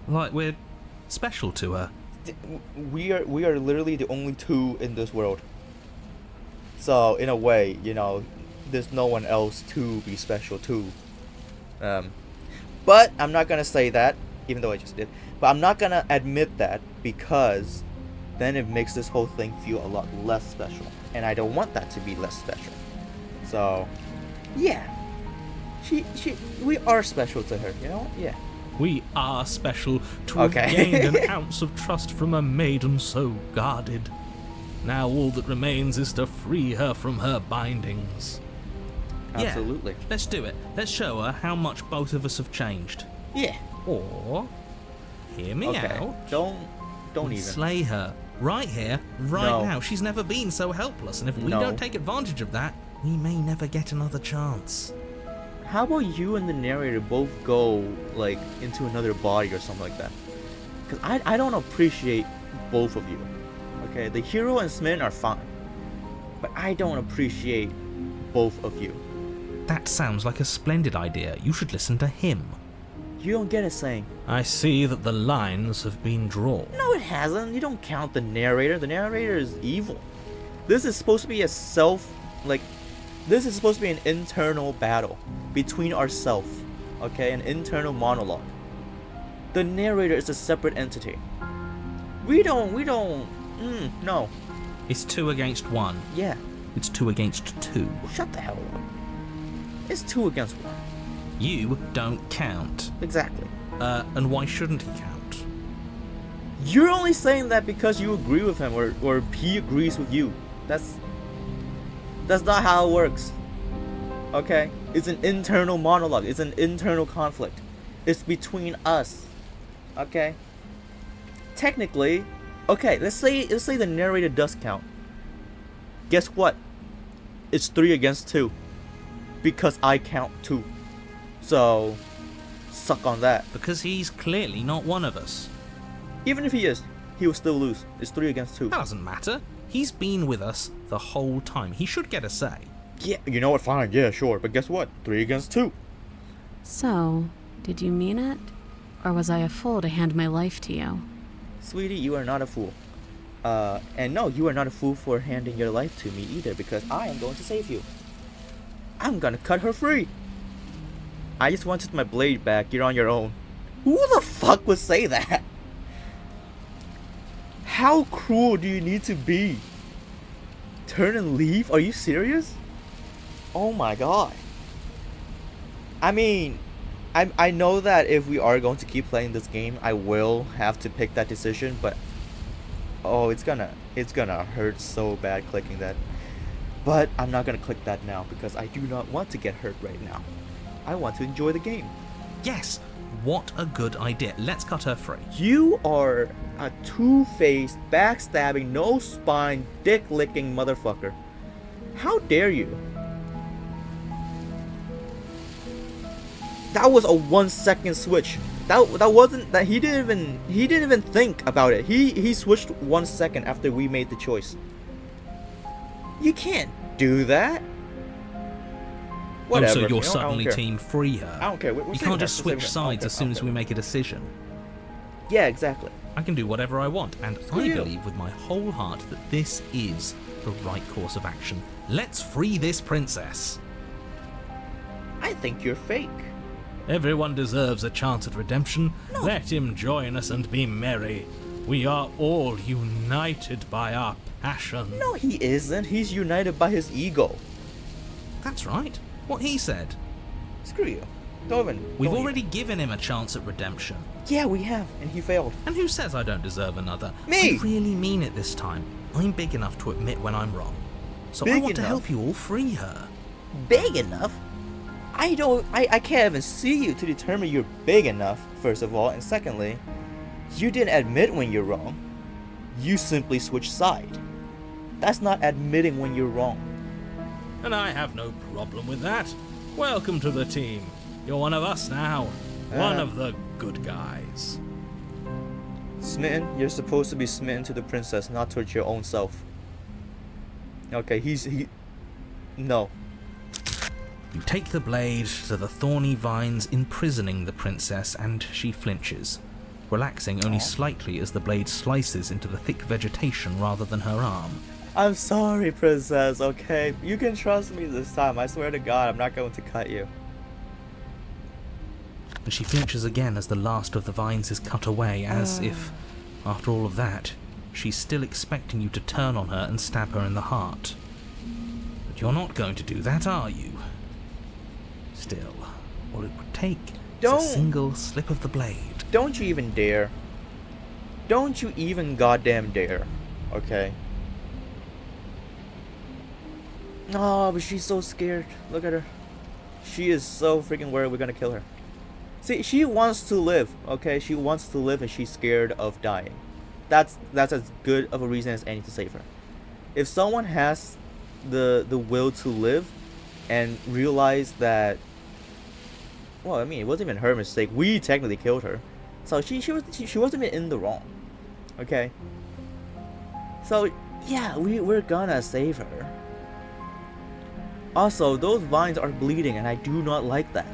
Like we're special to her. We are literally the only two in this world. So in a way, you know, there's no one else to be special to. But I'm not gonna say that, even though I just did. But I'm not gonna admit that because then it makes this whole thing feel a lot less special, and I don't want that to be less special. So, yeah, we are special to her. You know what? Yeah. We are special to Okay. have gained an ounce of trust from a maiden so guarded. Now all that remains is to free her from her bindings. Absolutely. Yeah, let's do it. Let's show her how much both of us have changed. Yeah. Or, hear me Okay. out, Don't we even. slay her. Right here, right No. now. She's never been so helpless, and if we No. don't take advantage of that, we may never get another chance. How about you and the narrator both go like into another body or something like that? Because I don't appreciate both of you. Okay, the hero and Smin are fine, but I don't appreciate both of you. That sounds like a splendid idea. You should listen to him. You don't get it, saying. I see that the lines have been drawn. No, it hasn't. You don't count the narrator. The narrator is evil. This is supposed to be a this is supposed to be an internal battle between ourselves. Okay, an internal monologue. The narrator is a separate entity. We don't, no. It's 2 against 1. Yeah, It's 2 against 2. shut the hell up. It's 2 against 1. You don't count. Exactly. And why shouldn't he count? You're only saying that because you agree with him or he agrees with you. That's not how it works. Okay? It's an internal monologue. It's an internal conflict. It's between us. Okay? Technically, okay, let's say the narrator does count. Guess what? It's 3 against 2. Because I count 2. So, suck on that. Because he's clearly not one of us. Even if he is, he will still lose. It's 3 against 2. That doesn't matter. He's been with us the whole time. He should get a say. Yeah, you know what? Fine. Yeah, sure. But guess what? 3 against 2. So, did you mean it? Or was I a fool to hand my life to you? Sweetie, you are not a fool. And no, you are not a fool for handing your life to me either, because I am going to save you. I'm gonna cut her free. I just wanted my blade back. You're on your own. Who the fuck would say that? How cruel do you need to be? Turn and leave? Are you serious? Oh my god. I mean, I know that if we are going to keep playing this game, I will have to pick that decision, but oh, it's gonna hurt so bad clicking that. But I'm not gonna click that now because I do not want to get hurt right now. I want to enjoy the game. Yes, what a good idea. Let's cut her free. You are a two-faced, backstabbing, no spine, dick-licking motherfucker. How dare you? That was a 1-second switch. That wasn't that he didn't even think about it. He switched 1 second after we made the choice. You can't do that. Whatever. Also, you're you know, suddenly team free her. I don't care. You can't just switch sides as soon as we make a decision. Yeah, exactly. I can do whatever I want, and Screw I you. believe with my whole heart that this is the right course of action. Let's free this princess. I think you're fake. Everyone deserves a chance at redemption. No. Let him join us and be merry. We are all united by our passion. No, he isn't. He's united by his ego. That's right. What he said. Screw you. Don't even. We've don't already even. given him a chance at redemption. Yeah, we have, and he failed. And who says I don't deserve another? Me! I really mean it this time. I'm big enough to admit when I'm wrong. So I Big want to enough? help you all free her. Big enough? I can't even see you to determine you're big enough, first of all, and secondly, you didn't admit when you're wrong. You simply switched side. That's not admitting when you're wrong. And I have no problem with that. Welcome to the team. You're one of us now. One of the good guys. Smitten, you're supposed to be smitten to the princess, not towards your own self. Okay, no. You take the blade to the thorny vines imprisoning the princess, and she flinches, relaxing only slightly as the blade slices into the thick vegetation rather than her arm. I'm sorry, princess, okay? You can trust me this time. I swear to God, I'm not going to cut you. And she flinches again as the last of the vines is cut away, as if, after all of that, she's still expecting you to turn on her and stab her in the heart. But you're not going to do that, are you? Still, all it would take is a single slip of the blade. Don't you even dare. Don't you even goddamn dare, okay? Oh, but she's so scared. Look at her. She is so freaking worried we're gonna kill her. See, she wants to live, okay? She wants to live and she's scared of dying. That's as good of a reason as any to save her. If someone has the will to live and realize that, well, I mean, it wasn't even her mistake. We technically killed her. So she wasn't even in the wrong. Okay? So, yeah, we're gonna save her. Also, those vines are bleeding and I do not like that.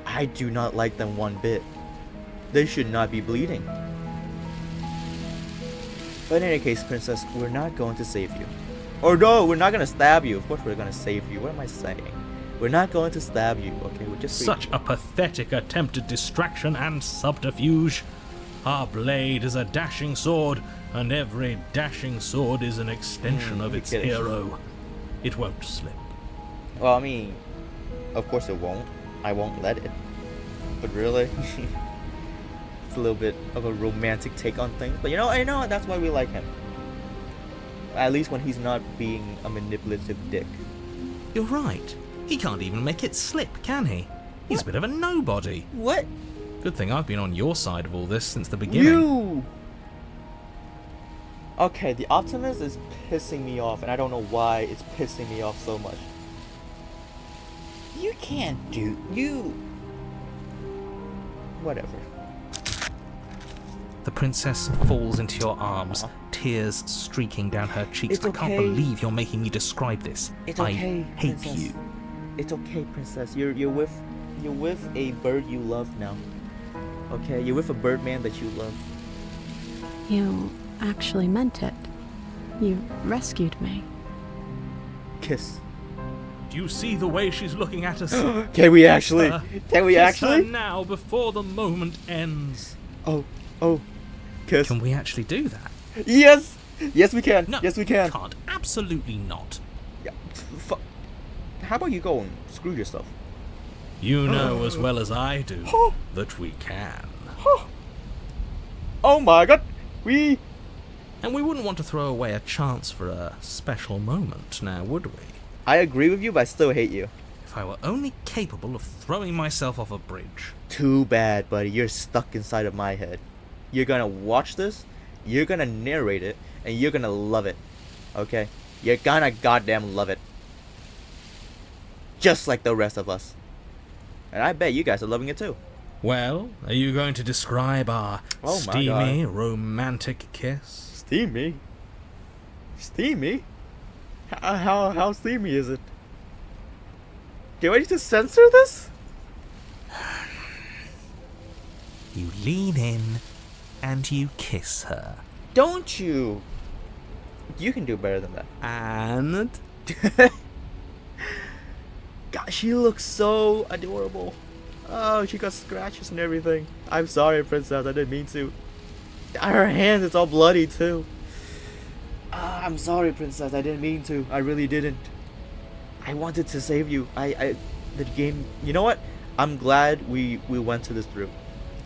I do not like them one bit. They should not be bleeding. But in any case, princess, we're not going to save you. Or no, we're not going to stab you. Of course we're going to save you. What am I saying? We're not going to stab you, okay? We're just... Such a pathetic attempt at distraction and subterfuge. Our blade is a dashing sword, and every dashing sword is an extension of its kidding. hero. It won't slip. Well, I mean, of course it won't. I won't let it. But really? It's a little bit of a romantic take on things. But you know, I know that's why we like him. At least when he's not being a manipulative dick. You're right. He can't even make it slip, can he? He's a bit of a nobody. What? Good thing I've been on your side of all this since the beginning. You! Okay, the optimist is pissing me off, and I don't know why it's pissing me off so much. You can't do... You... Whatever. The princess falls into your arms, tears streaking down her cheeks. It's I can't okay. believe you're making me describe this. It's okay, I hate princess. you. It's okay, princess. You're with a bird you love now. Okay, you're with a birdman that you love. You actually meant it. You rescued me. Kiss. Do you see the way she's looking at us? Can we actually? Can we Kiss actually? her now before the moment ends. Oh, kiss. Can we actually do that? Yes, yes we can. No, yes we can. Can't. Absolutely not. Yeah, how about you go and screw yourself? You know as well as I do that we can. Oh my god, And we wouldn't want to throw away a chance for a special moment, now would we? I agree with you, but I still hate you. If I were only capable of throwing myself off a bridge. Too bad, buddy. You're stuck inside of my head. You're gonna watch this, you're gonna narrate it, and you're gonna love it. Okay? You're gonna goddamn love it. Just like the rest of us. And I bet you guys are loving it too. Well, are you going to describe our Oh my steamy, romantic kiss? Steamy? Steamy? How steamy is it? Do I need to censor this? You lean in and you kiss her. Don't you? You can do better than that. And God, she looks so adorable. Oh, she got scratches and everything. I'm sorry, princess. I didn't mean to. Her hand is all bloody too. I'm sorry, princess. I didn't mean to. I really didn't. I wanted to save you. The game. You know what? I'm glad we went to this route.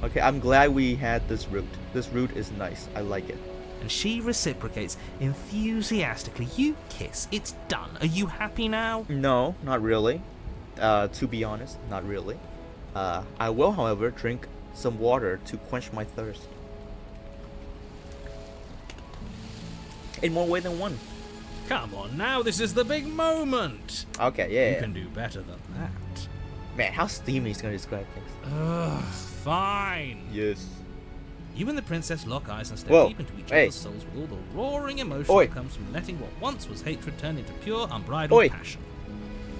Okay, I'm glad we had this route. This route is nice. I like it. and she reciprocates enthusiastically. You kiss. It's done. Are you happy now? No, not really. To be honest, not really. I will, however, drink some water to quench my thirst. In more way than one. Come on now, this is the big moment. Okay, yeah. You can do better than that. Man, how steamy is gonna describe things. Ugh, fine. Yes. You and the princess lock eyes and stare Whoa, deep into each hey. other's souls with all the roaring emotion Oi. that comes from letting what once was hatred turn into pure, unbridled Oi. passion.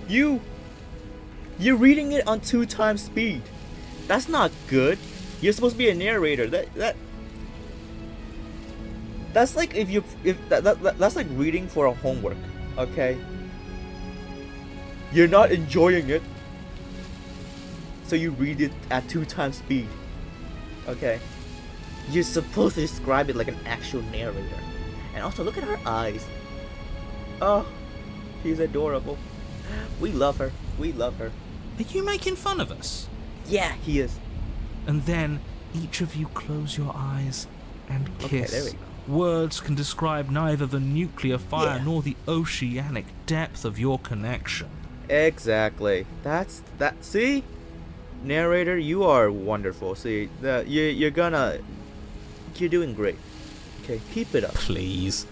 You're reading it on 2 times speed. That's not good. You're supposed to be a narrator. That's like that's like reading for a homework. Okay. You're not enjoying it, so you read it at 2 times speed. Okay. You're supposed to describe it like an actual narrator. And also, look at her eyes. Oh, she's adorable. We love her. We love her. Are you making fun of us? Yeah, he is. And then each of you close your eyes and kiss. Okay, there we go. Words can describe neither the nuclear fire Yeah. nor the oceanic depth of your connection. Exactly. That's that. See, narrator, you are wonderful. See, you're doing great. Okay, keep it up. Please.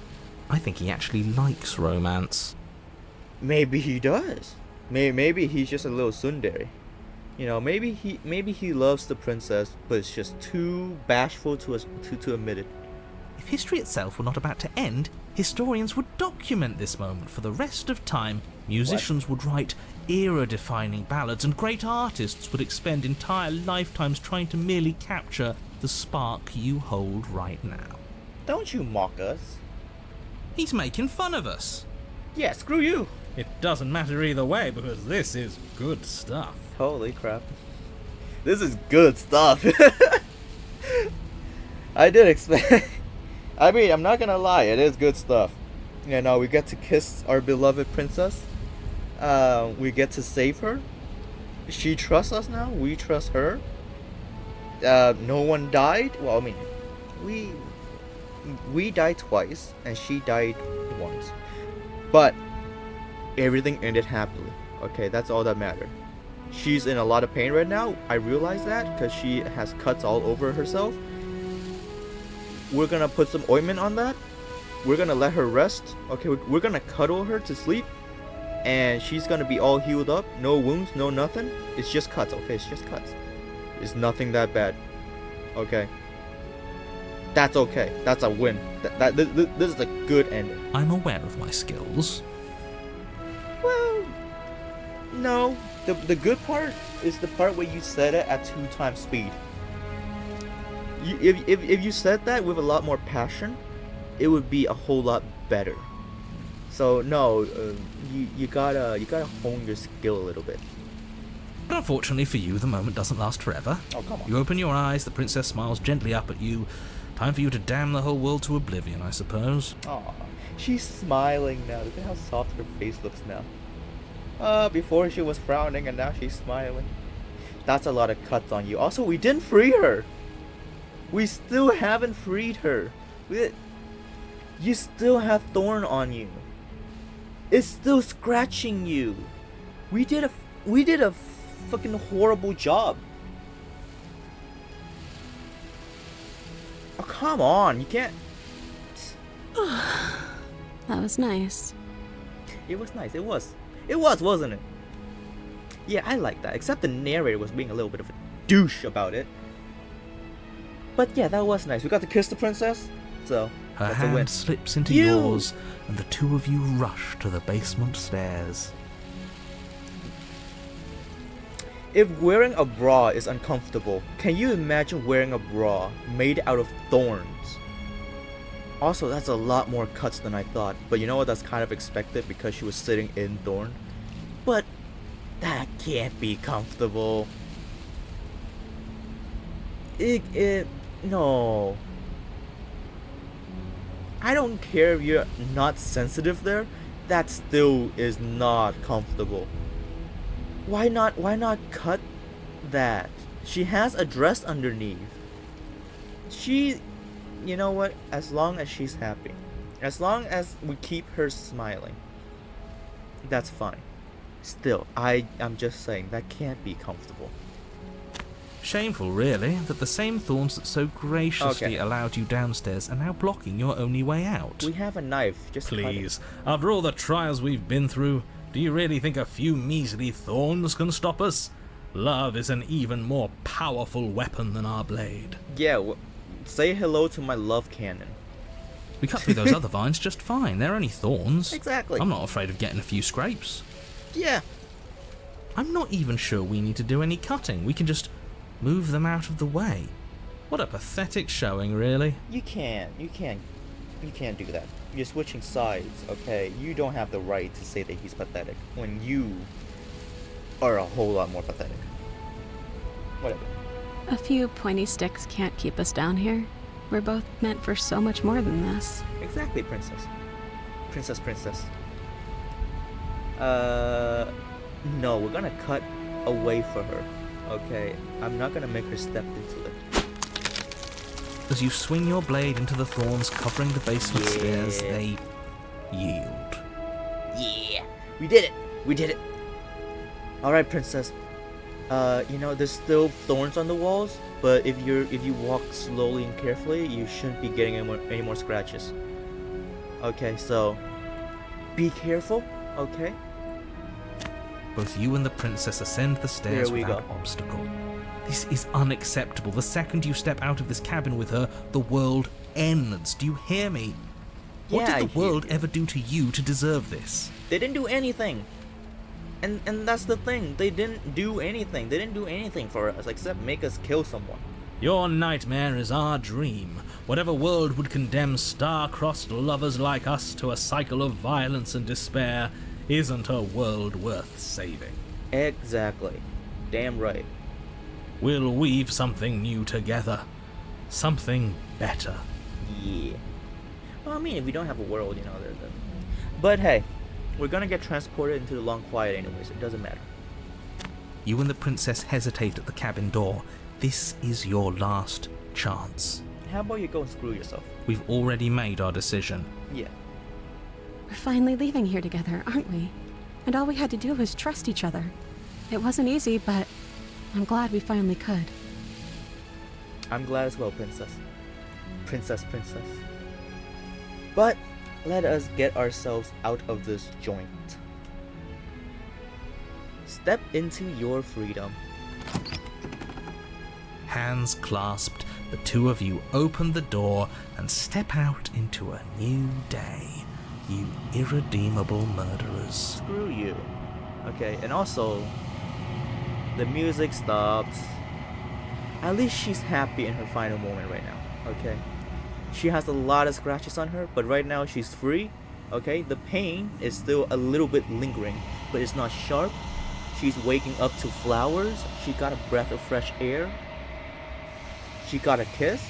I think he actually likes romance. Maybe he does. Maybe he's just a little tsundere. You know, maybe he loves the princess, but is just too bashful to admit it. If history itself were not about to end, historians would document this moment for the rest of time. Musicians would write era-defining ballads, and great artists would expend entire lifetimes trying to merely capture the spark you hold right now. Don't you mock us? He's making fun of us. Yeah, screw you. It doesn't matter either way, because this is good stuff. Holy crap. This is good stuff. I did expect... I mean, I'm not gonna lie, it is good stuff. You know, we get to kiss our beloved princess. We get to save her. She trusts us now, we trust her. No one died. Well, I mean, we died twice and she died once. But everything ended happily. Okay, that's all that mattered. She's in a lot of pain right now. I realize that because she has cuts all over herself. We're gonna put some ointment on that. We're gonna let her rest. Okay, we're gonna cuddle her to sleep. And she's gonna be all healed up. No wounds, no nothing. It's just cuts, okay? It's just cuts. It's nothing that bad. Okay. That's okay. That's a win. This is a good ending. I'm aware of my skills. Well, no. The good part is the part where you said it at 2 times speed. If you said that with a lot more passion, it would be a whole lot better. So no, you gotta hone your skill a little bit. But unfortunately for you, the moment doesn't last forever. Oh, come on. You open your eyes, the princess smiles gently up at you. Time for you to damn the whole world to oblivion, I suppose. Aw, she's smiling now. Look at how soft her face looks now. Before she was frowning and now she's smiling. That's a lot of cuts on you. Also, we didn't free her. We still haven't freed her. You still have Thorn on you. It's still scratching you. We did a fucking horrible job. Oh, come on. You can't. That was nice. It was nice. It was, wasn't it? Yeah, I like that. Except the narrator was being a little bit of a douche about it. But yeah, that was nice. We got to kiss the princess. So, Her that's a win. hand slips into You- yours, and the two of you rush to the basement stairs. If wearing a bra is uncomfortable, can you imagine wearing a bra made out of thorns? Also, that's a lot more cuts than I thought. But you know what? That's kind of expected because she was sitting in Thorn. But that can't be comfortable. No. I don't care if you're not sensitive there. That still is not comfortable. Why not cut that? She has a dress underneath. You know what? As long as she's happy, as long as we keep her smiling, that's fine. Still, I'm just saying that can't be comfortable. Shameful, really, that the same thorns that so graciously allowed you downstairs are now blocking your only way out. We have a knife. Just cut it. Please, after all the trials we've been through, do you really think a few measly thorns can stop us? Love is an even more powerful weapon than our blade. Yeah. Say hello to my love cannon. We cut through those other vines just fine. They're only thorns. Exactly. I'm not afraid of getting a few scrapes. Yeah. I'm not even sure we need to do any cutting. We can just move them out of the way. What a pathetic showing, really. You can't do that. You're switching sides, okay? You don't have the right to say that he's pathetic when you are a whole lot more pathetic. Whatever. A few pointy sticks can't keep us down here. We're both meant for so much more than this. Exactly, princess. Princess. No, we're gonna cut away for her. Okay, I'm not gonna make her step into it. As you swing your blade into the thorns covering the basement stairs, they yield. Yeah, we did it. All right, princess. There's still thorns on the walls, but if you walk slowly and carefully, you shouldn't be getting any more scratches. Okay, so be careful. Okay. Both you and the princess ascend the stairs Here we without go. obstacle. This is unacceptable. The second you step out of this cabin with her, the world ends. Do you hear me? What Yeah, I did the hear world you. ever do to you to deserve this? They didn't do anything. And that's the thing. They didn't do anything. They didn't do anything for us except make us kill someone. Your nightmare is our dream. Whatever world would condemn star-crossed lovers like us to a cycle of violence and despair isn't a world worth saving. Exactly. Damn right. We'll weave something new together. Something better. Yeah. Well, I mean, if we don't have a world, But hey, we're gonna get transported into the long quiet anyways. It doesn't matter. You and the princess hesitate at the cabin door. This is your last chance. how about you go and screw yourself? We've already made our decision. Yeah. We're finally leaving here together, aren't we? And all we had to do was trust each other. It wasn't easy, but I'm glad we finally could. I'm glad as well, princess. Princess. But let us get ourselves out of this joint. Step into your freedom. Hands clasped, the two of you open the door and step out into a new day, you irredeemable murderers. Screw you. Okay, and also, the music stopped. At least she's happy in her final moment right now, okay? She has a lot of scratches on her, but right now she's free, okay? The pain is still a little bit lingering, but it's not sharp. She's waking up to flowers. She got a breath of fresh air. She got a kiss.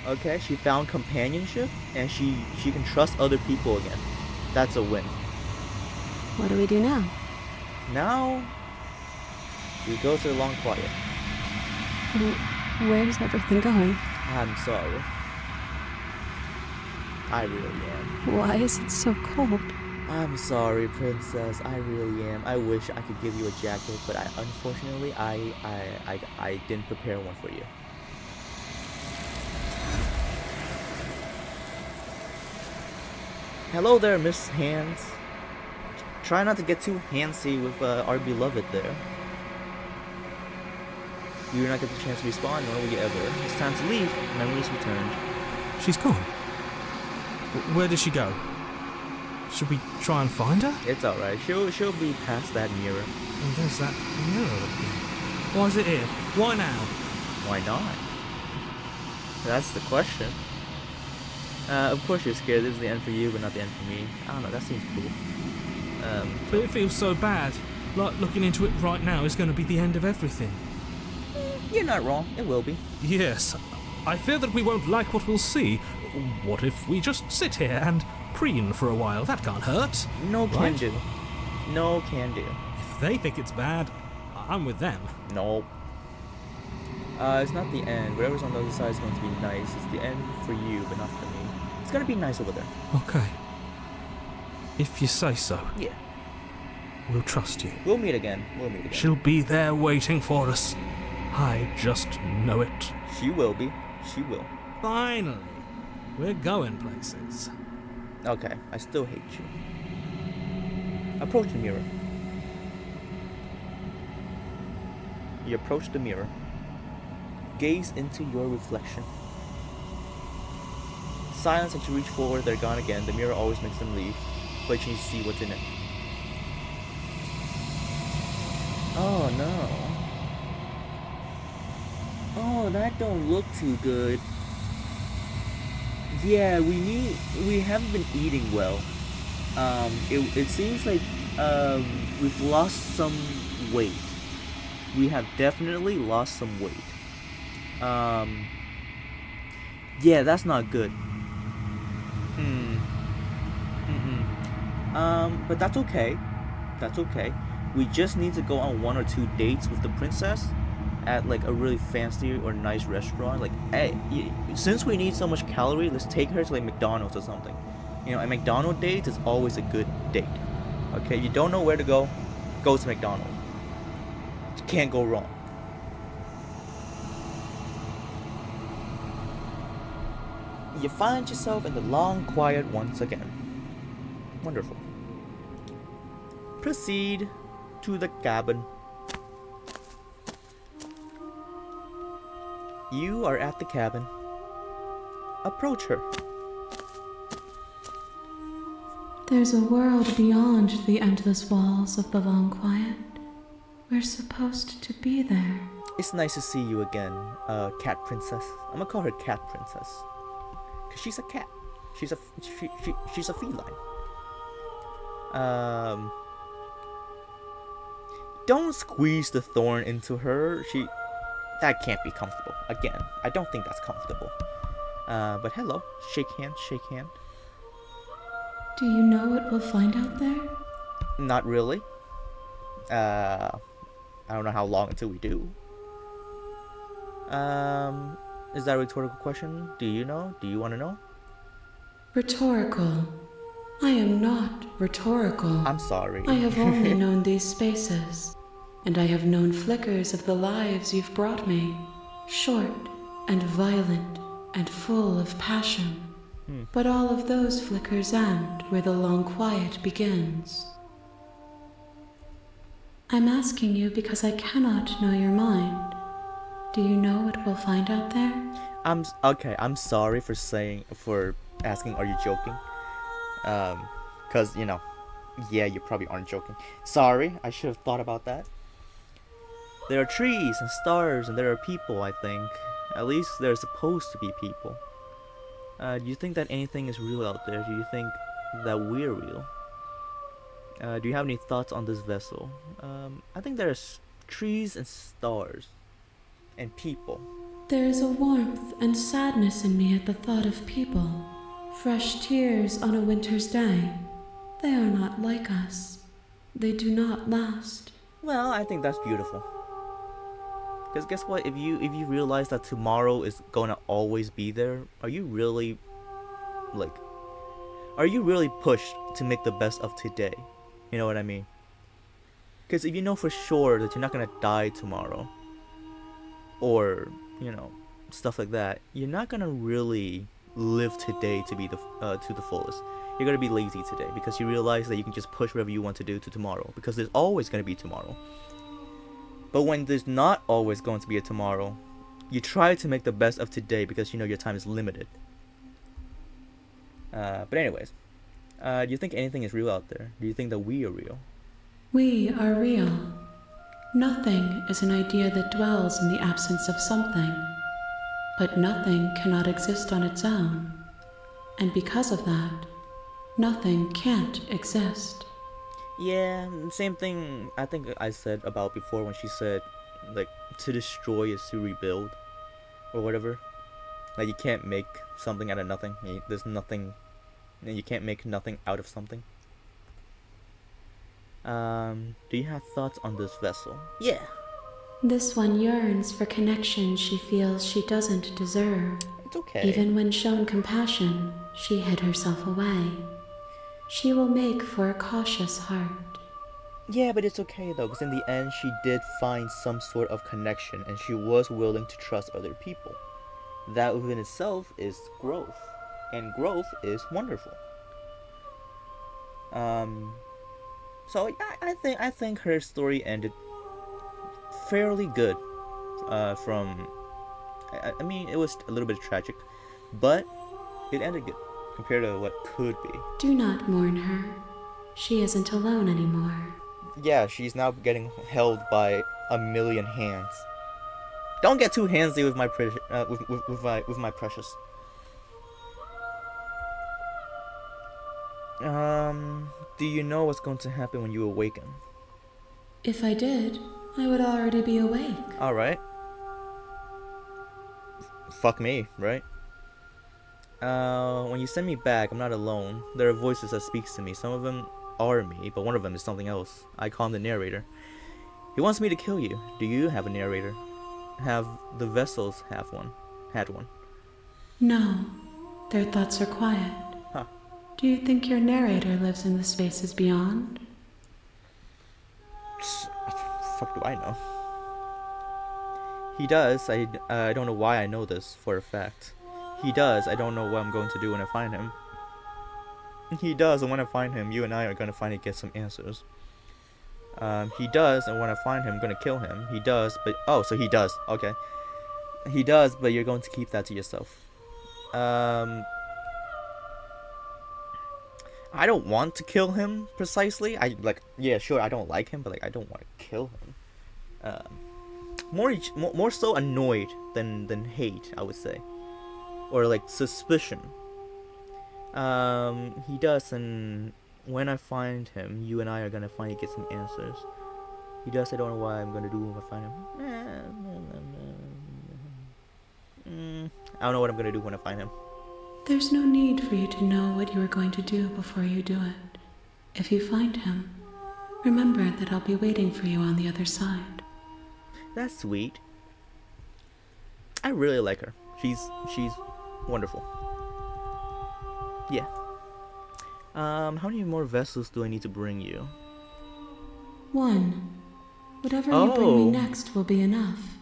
Okay, she found companionship, and she can trust other people again. That's a win. What do we do now? Now, we go to the long quiet. Where's everything going? I'm sorry. I really am. Why is it so cold? I'm sorry, princess. I really am. I wish I could give you a jacket, but unfortunately, I didn't prepare one for you. Hello there, Miss Hands. Try not to get too handsy with our beloved there. You do not get the chance to respond, nor will you ever. It's time to leave. Memories returned. She's gone. Where did she go? Should we try and find her? It's alright. She'll be past that mirror. And there's that mirror again. Why is it here? Why now? Why not? That's the question. Of course you're scared. This is the end for you, but not the end for me. I don't know. That seems cool. But it feels so bad. Like looking into it right now is going to be the end of everything. You're not wrong. It will be. Yes. I fear that we won't like what we'll see. What if we just sit here and preen for a while? That can't hurt. No can Right? do. No can do. If they think it's bad, I'm with them. No. It's not the end. Whatever's on the other side is going to be nice. It's the end for you, but not for me. It's gonna be nice over there. Okay. If you say so. Yeah. We'll trust you. We'll meet again. We'll meet again. She'll be there waiting for us. I just know it. She will be. She will. Finally. We're going places. Okay. I still hate you. Approach the mirror. You approach the mirror. Gaze into your reflection. Silence as you reach forward, they're gone again. The mirror always makes them leave, but you see what's in it. Oh no. Oh, that don't look too good. Yeah, we haven't been eating well. It seems like we've lost some weight. We have definitely lost some weight. Yeah, that's not good. But that's okay. That's okay. We just need to go on 1 or 2 dates with the princess at like a really fancy or nice restaurant. Like, hey, since we need so much calorie, let's take her to like McDonald's or something. You know, a McDonald's date is always a good date. Okay, you don't know where to go to McDonald's. You can't go wrong. You find yourself in the long quiet once again. Wonderful. Proceed to the cabin. You are at the cabin. Approach her. There's a world beyond the endless walls of the long quiet. We're supposed to be there. It's nice to see you again, cat princess. I'm gonna call her cat princess. Cause she's a cat. She's a feline. Don't squeeze the thorn into her. That can't be comfortable. Again, I don't think that's comfortable. But hello. Shake hand, shake hand. Do you know what we'll find out there? Not really. I don't know how long until we do. Is that a rhetorical question? Do you know? Do you want to know? Rhetorical. I am not rhetorical. I'm sorry. I have only known these spaces, and I have known flickers of the lives you've brought me, short and violent and full of passion. But all of those flickers end where the long quiet begins. I'm asking you because I cannot know your mind. Do you know what we'll find out there? Okay. I'm sorry for asking. Are you joking? Cause yeah, you probably aren't joking. Sorry, I should have thought about that. There are trees and stars, and there are people. I think, at least there are supposed to be people. Do you think that anything is real out there? Do you think that we're real? Do you have any thoughts on this vessel? I think there's trees and stars, and people. There is a warmth and sadness in me at the thought of people. Fresh tears on a winter's day. They are not like us. They do not last. Well, I think that's beautiful. Because guess what? If you realize that tomorrow is gonna always be there, are you really pushed to make the best of today? You know what I mean? Because if you know for sure that you're not gonna die tomorrow, or stuff like that, you're not gonna really live today to be to the fullest. You're gonna be lazy today because you realize that you can just push whatever you want to do to tomorrow, because there's always gonna be tomorrow. But when there's not always going to be a tomorrow, you try to make the best of today because your time is limited. But anyways, do you think anything is real out there? Do you think that we are real? We are real. Nothing is an idea that dwells in the absence of something. But nothing cannot exist on its own. And because of that, nothing can't exist. Yeah, same thing I think I said about before when she said, to destroy is to rebuild, or whatever. You can't make something out of nothing. There's nothing, you can't make nothing out of something. Do you have thoughts on this vessel? Yeah. This one yearns for connection she feels she doesn't deserve. It's okay. Even when shown compassion, she hid herself away. She will make for a cautious heart. Yeah, but it's okay though, because in the end she did find some sort of connection, and she was willing to trust other people. That within itself is growth, and growth is wonderful. So yeah, I think her story ended fairly good. I mean, it was a little bit tragic, but it ended good compared to what could be. Do not mourn her. She isn't alone anymore. Yeah, she's now getting held by a million hands. Don't get too handsy with my with my precious. Do you know what's going to happen when you awaken? If I did, I would already be awake. Alright. Fuck me, right? When you send me back, I'm not alone. There are voices that speaks to me. Some of them are me, but one of them is something else. I call him the narrator. He wants me to kill you. Do you have a narrator? Have the vessels had one? No, their thoughts are quiet. Huh. Do you think your narrator lives in the spaces beyond? Fuck do I know? He does. I don't know why I know this for a fact. He does. I don't know what I'm going to do when I find him. He does, and when I find him, you and I are going to finally get some answers. He does, and when I find him, I'm going to kill him. He does, but... Oh, so he does. Okay. He does, but you're going to keep that to yourself. I don't want to kill him, precisely. Yeah, sure, I don't like him, but, I don't want to kill him. More so annoyed than hate, I would say. Or, suspicion. He does, and when I find him, you and I are gonna finally get some answers. He does. I don't know what I'm gonna do when I find him. I don't know what I'm gonna do when I find him. There's no need for you to know what you are going to do before you do it. If you find him, remember that I'll be waiting for you on the other side. That's sweet. I really like her. She's wonderful. Yeah. How many more vessels do I need to bring you? 1. Whatever you bring me Oh. next will be enough,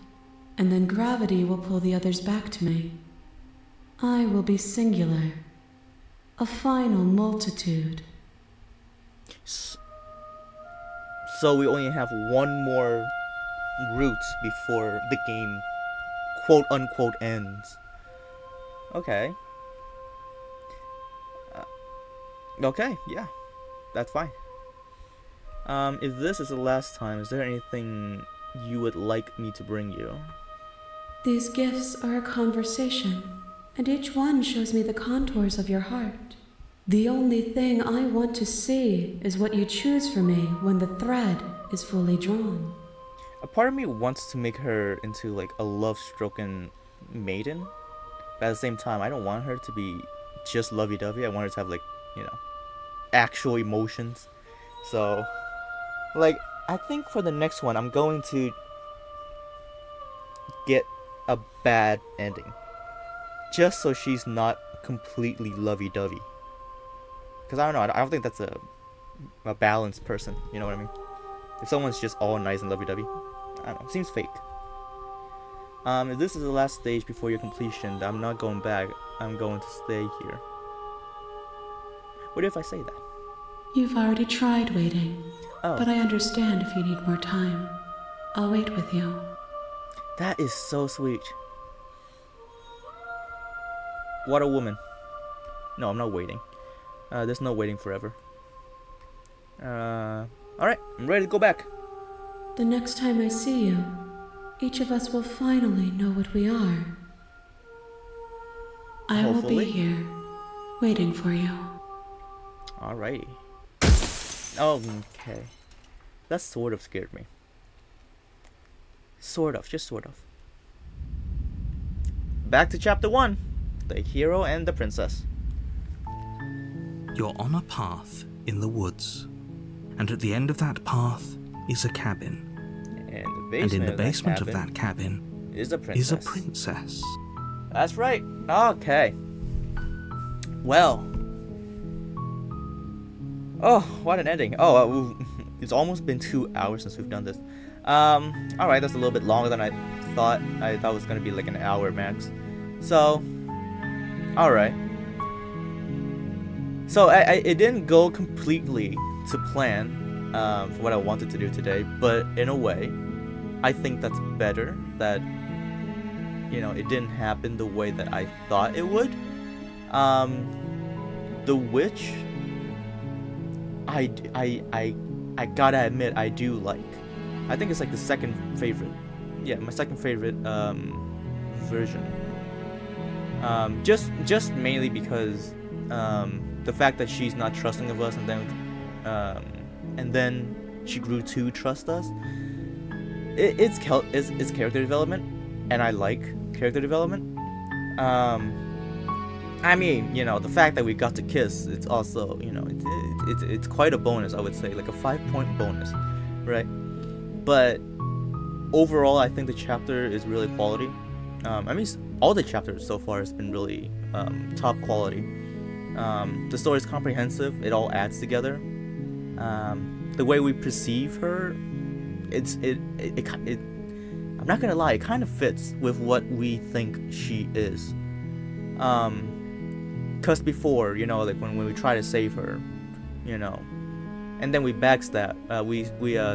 and then gravity will pull the others back to me. I will be singular, a final multitude. So we only have one more route before the game, quote unquote, ends. Okay. Okay, yeah, that's fine. If this is the last time, is there anything you would like me to bring you? These gifts are a conversation, and each one shows me the contours of your heart. The only thing I want to see is what you choose for me when the thread is fully drawn. A part of me wants to make her into like a love-stricken maiden, but at the same time, I don't want her to be just lovey-dovey. I want her to have like, you know, actual emotions. So, like, I think for the next one, I'm going to get a bad ending, just so she's not completely lovey-dovey. Because I don't know, I don't think that's a balanced person. You know what I mean? If someone's just all nice and lovey-dovey, I don't know, seems fake. If this is the last stage before your completion, I'm not going back. I'm going to stay here. What if I say that? You've already tried waiting, Oh, but I understand if you need more time. I'll wait with you. that is so sweet. What a woman. No, I'm not waiting. There's no waiting forever. Alright, I'm ready to go back. The next time I see you, each of us will finally know what we are. I will Hopefully. be here, waiting for you. Alrighty. Oh, okay. That sort of scared me. Sort of, just sort of. Back to chapter 1. The hero and the princess. You're on a path in the woods, and at the end of that path is a cabin. And And in the basement of cabin that cabin is a princess. is a princess. That's right. Okay. Well. Oh, what an ending. Oh, it's almost been 2 hours since we've done this. Alright, that's a little bit longer than I thought. I thought it was gonna be like an hour max. So, alright. So, it didn't go completely to plan for what I wanted to do today, but in a way, I think that's better that, you know, it didn't happen the way that I thought it would. The witch, I gotta admit, I do like. I think it's like the second favorite. Yeah, my second favorite version. Just mainly because the fact that she's not trusting of us, and then she grew to trust us. It's character development, and I like character development. I mean, you know, the fact that we got to kiss, it's also, you know, it's quite a bonus, I would say, like a 5-point bonus, right? But overall, I think the chapter is really quality. I mean, all the chapters so far has been really top quality. The story is comprehensive. It all adds together. The way we perceive her, I'm not gonna lie, it kind of fits with what we think she is. Cause before, you know, like when we try to save her, you know, and then we backstab, we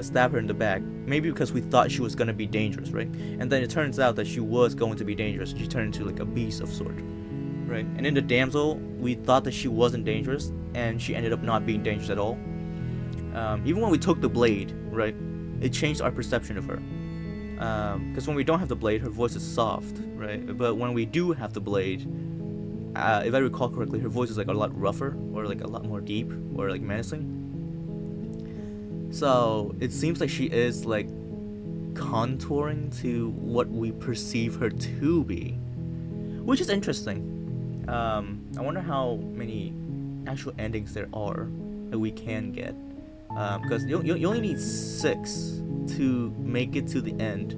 stab her in the back, maybe because we thought she was gonna be dangerous, right? And then it turns out that she was going to be dangerous. She turned into like a beast of sort, right? And in the damsel, we thought that she wasn't dangerous, and she ended up not being dangerous at all. Even when we took the blade, right, it changed our perception of her. Because when we don't have the blade, her voice is soft, right? But when we do have the blade, if I recall correctly, her voice is like a lot rougher, or like a lot more deep, or like menacing. So it seems like she is like contouring to what we perceive her to be, which is interesting. I wonder how many actual endings there are that we can get, because you only need 6 to make it to the end,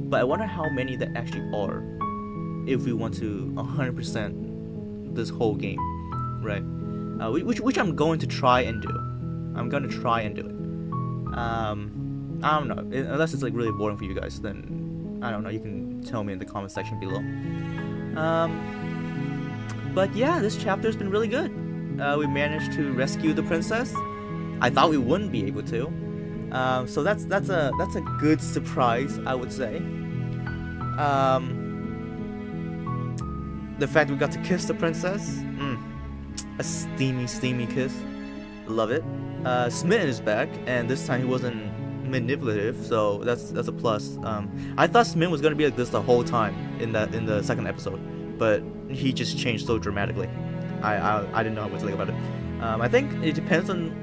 but I wonder how many there actually are. if we want to 100% this whole game, right? Which I'm going to try and do. I'm gonna try and do it. I don't know, unless it's like really boring for you guys, then I don't know, you can tell me in the comment section below. But yeah, this chapter's been really good. We managed to rescue the princess. I thought we wouldn't be able to. So that's a good surprise, I would say. The fact we got to kiss the princess, a steamy kiss, love it. Smitten is back, and this time he wasn't manipulative, so that's a plus. I thought Smitten was gonna be like this the whole time in the second episode, but he just changed so dramatically. I didn't know what to think about it. I think it depends on.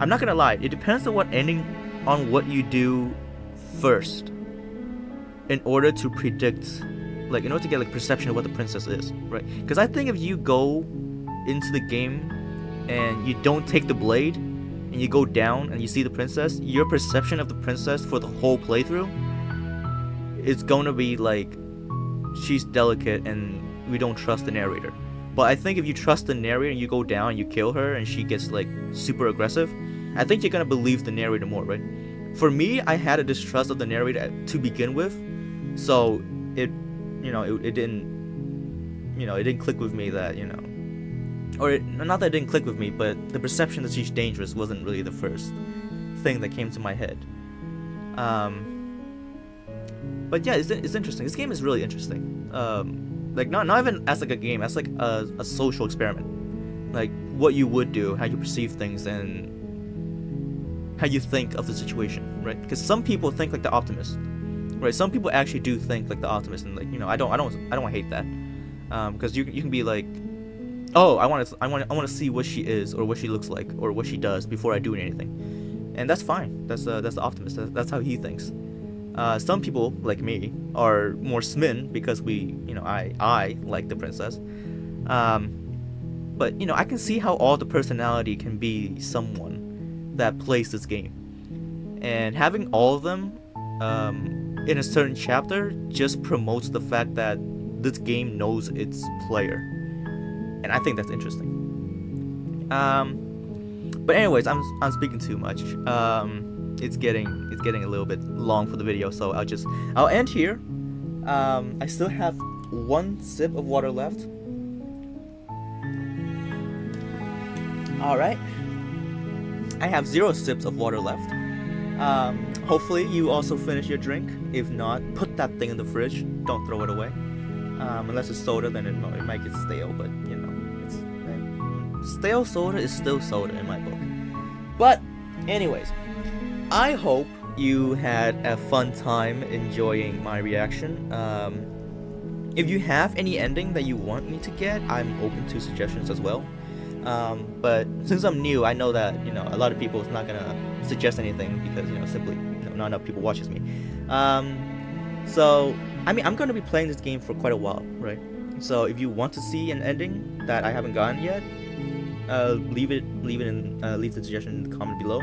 I'm not gonna lie, it depends on what you do first, in order to predict, like in order to get like perception of what the princess is, right? Because I think if you go into the game and you don't take the blade and you go down and you see the princess, your perception of the princess for the whole playthrough is gonna be like she's delicate and we don't trust the narrator. But I think if you trust the narrator and you go down and you kill her and she gets like super aggressive, I think you're gonna believe the narrator more, right? For me, I had a distrust of the narrator to begin with, so it didn't click with me that, not that it didn't click with me, but the perception that she's dangerous wasn't really the first thing that came to my head. But yeah, it's interesting. This game is really interesting. Like not even as like a game, as like a social experiment. Like what you would do, how you perceive things, and how you think of the situation, right? Because some people think like the optimist, right? Some people actually do think like the optimist, and like I don't hate that, because you can be like, oh, I want to see what she is or what she looks like or what she does before I do anything, and that's fine. That's the optimist. That's how he thinks. Some people like me are more smitten because I like the princess. But I can see how all the personality can be someone that plays this game, and having all of them in a certain chapter just promotes the fact that this game knows its player, and I think that's interesting. But anyways, I'm speaking too much. It's getting a little bit long for the video, so I'll end here. I still have one sip of water left. All right. I have 0 sips of water left. Hopefully you also finish your drink. If not, put that thing in the fridge. Don't throw it away. Unless it's soda, then it might get stale. But stale soda is still soda in my book. But anyways, I hope you had a fun time enjoying my reaction. If you have any ending that you want me to get, I'm open to suggestions as well. But since I'm new, I know that a lot of people is not gonna suggest anything because simply not enough people watches me. So I mean, I'm gonna be playing this game for quite a while, right? So if you want to see an ending that I haven't gotten yet, leave the suggestion in the comment below.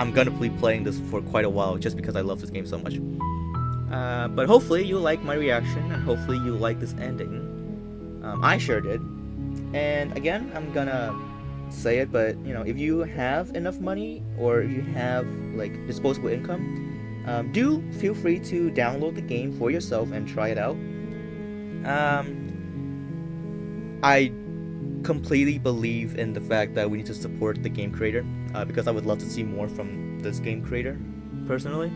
I'm gonna be playing this for quite a while just because I love this game so much. But hopefully you like my reaction, and hopefully you like this ending. I sure did. And again, I'm gonna say it, but if you have enough money or if you have like disposable income, do feel free to download the game for yourself and try it out. I completely believe in the fact that we need to support the game creator, because I would love to see more from this game creator personally.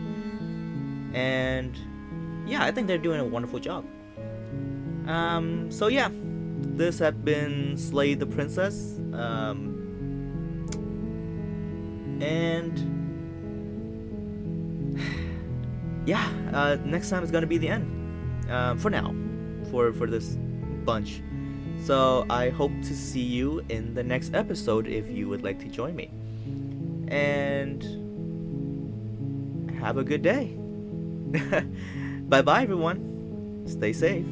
And yeah, I think they're doing a wonderful job. So yeah, this has been Slay the Princess, and yeah, next time is gonna be the end, for now, for this bunch. So I hope to see you in the next episode if you would like to join me, and have a good day. Bye bye everyone, stay safe.